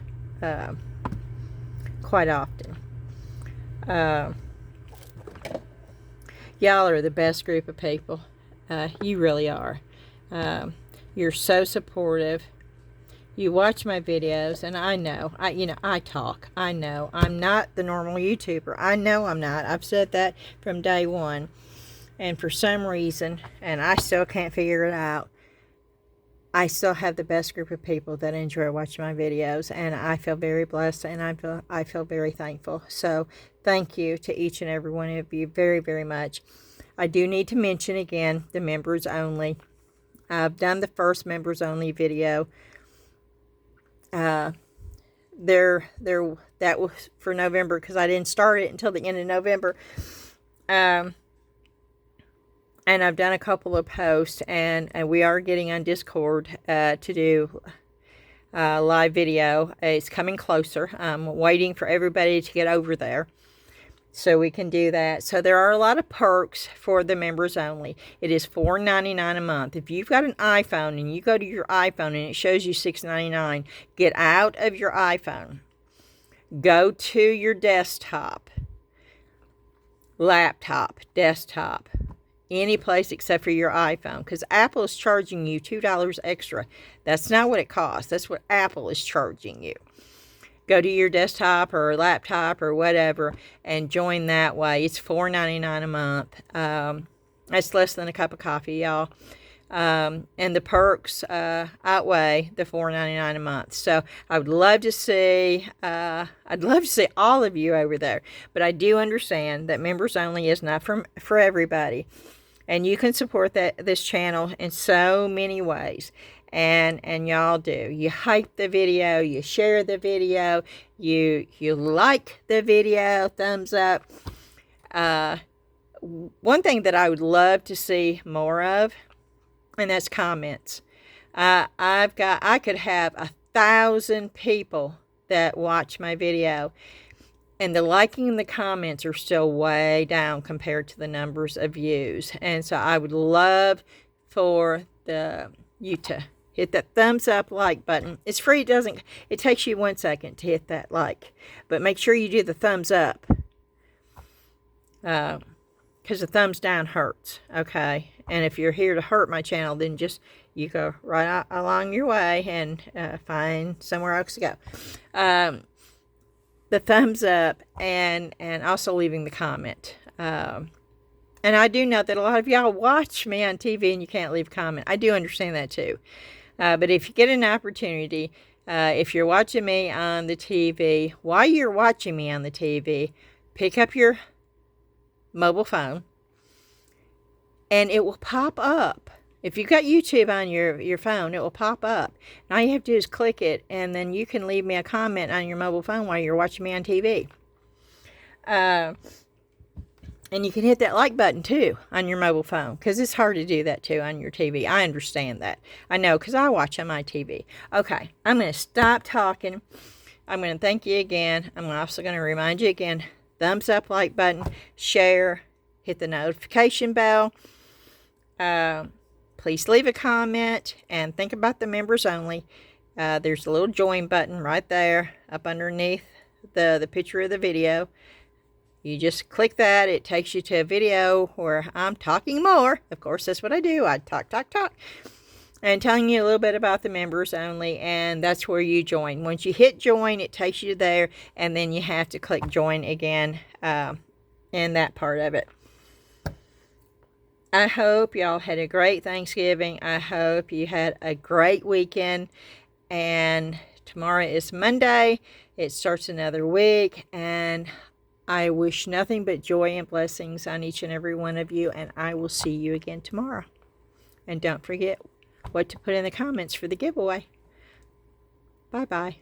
quite often. Y'all are the best group of people. You really are. You're so supportive. You watch my videos, and I know, I talk. I know I'm not the normal YouTuber. I know I'm not. I've said that from day one. And for some reason, and I still can't figure it out, I still have the best group of people that enjoy watching my videos, and I feel very blessed, and I feel very thankful. So thank you to each and every one of you very, very much. I do need to mention again the members only. I've done the first members only video. That was for November, because I didn't start it until the end of November. And I've done a couple of posts, and we are getting on Discord to do live video. It's coming closer. I'm waiting for everybody to get over there so we can do that. So there are a lot of perks for the members only. It is $4.99 a month. If you've got an iPhone and you go to your iPhone and it shows you $6.99, get out of your iPhone. Go to your desktop, laptop, desktop, any place except for your iPhone, because Apple is charging you $2 extra. That's not what it costs. That's what Apple is charging you. Go to your desktop or laptop or whatever and join that way. It's $4.99 a month. That's less than a cup of coffee, y'all. And the perks outweigh the $4.99 a month. So I would love to see, all of you over there. But I do understand that members only is not for everybody. And you can support this channel in so many ways. And y'all do. You hype the video, you share the video, you like the video, thumbs up. One thing that I would love to see more of, and that's comments. I could have 1,000 people that watch my video, and the liking and the comments are still way down compared to the numbers of views. And so I would love for you to hit that thumbs up like button. It's free. It takes you 1 second to hit that like, but make sure you do the thumbs up, because the thumbs down hurts. Okay. And if you're here to hurt my channel, then just you go right along your way and find somewhere else to go. The thumbs up, and also leaving the comment. And I do know that a lot of y'all watch me on TV and you can't leave a comment. I do understand that too. But if you get an opportunity, if you're watching me on the TV, while you're watching me on the TV, pick up your mobile phone and it will pop up. If you've got YouTube on your phone, it will pop up. And all you have to do is click it, and then you can leave me a comment on your mobile phone while you're watching me on TV. And you can hit that like button, too, on your mobile phone, because it's hard to do that, too, on your TV. I understand that. I know, because I watch on my TV. Okay, I'm going to stop talking. I'm going to thank you again. I'm also going to remind you again, thumbs up, like button, share, hit the notification bell. Please leave a comment and think about the members only. There's a little join button right there up underneath the picture of the video. You just click that. It takes you to a video where I'm talking more. Of course, that's what I do. I talk. And telling you a little bit about the members only. And that's where you join. Once you hit join, it takes you there. And then you have to click join again in that part of it. I hope y'all had a great Thanksgiving. I hope you had a great weekend. And tomorrow is Monday. It starts another week. And I wish nothing but joy and blessings on each and every one of you. And I will see you again tomorrow. And don't forget, what to put in the comments for the giveaway. Bye-bye.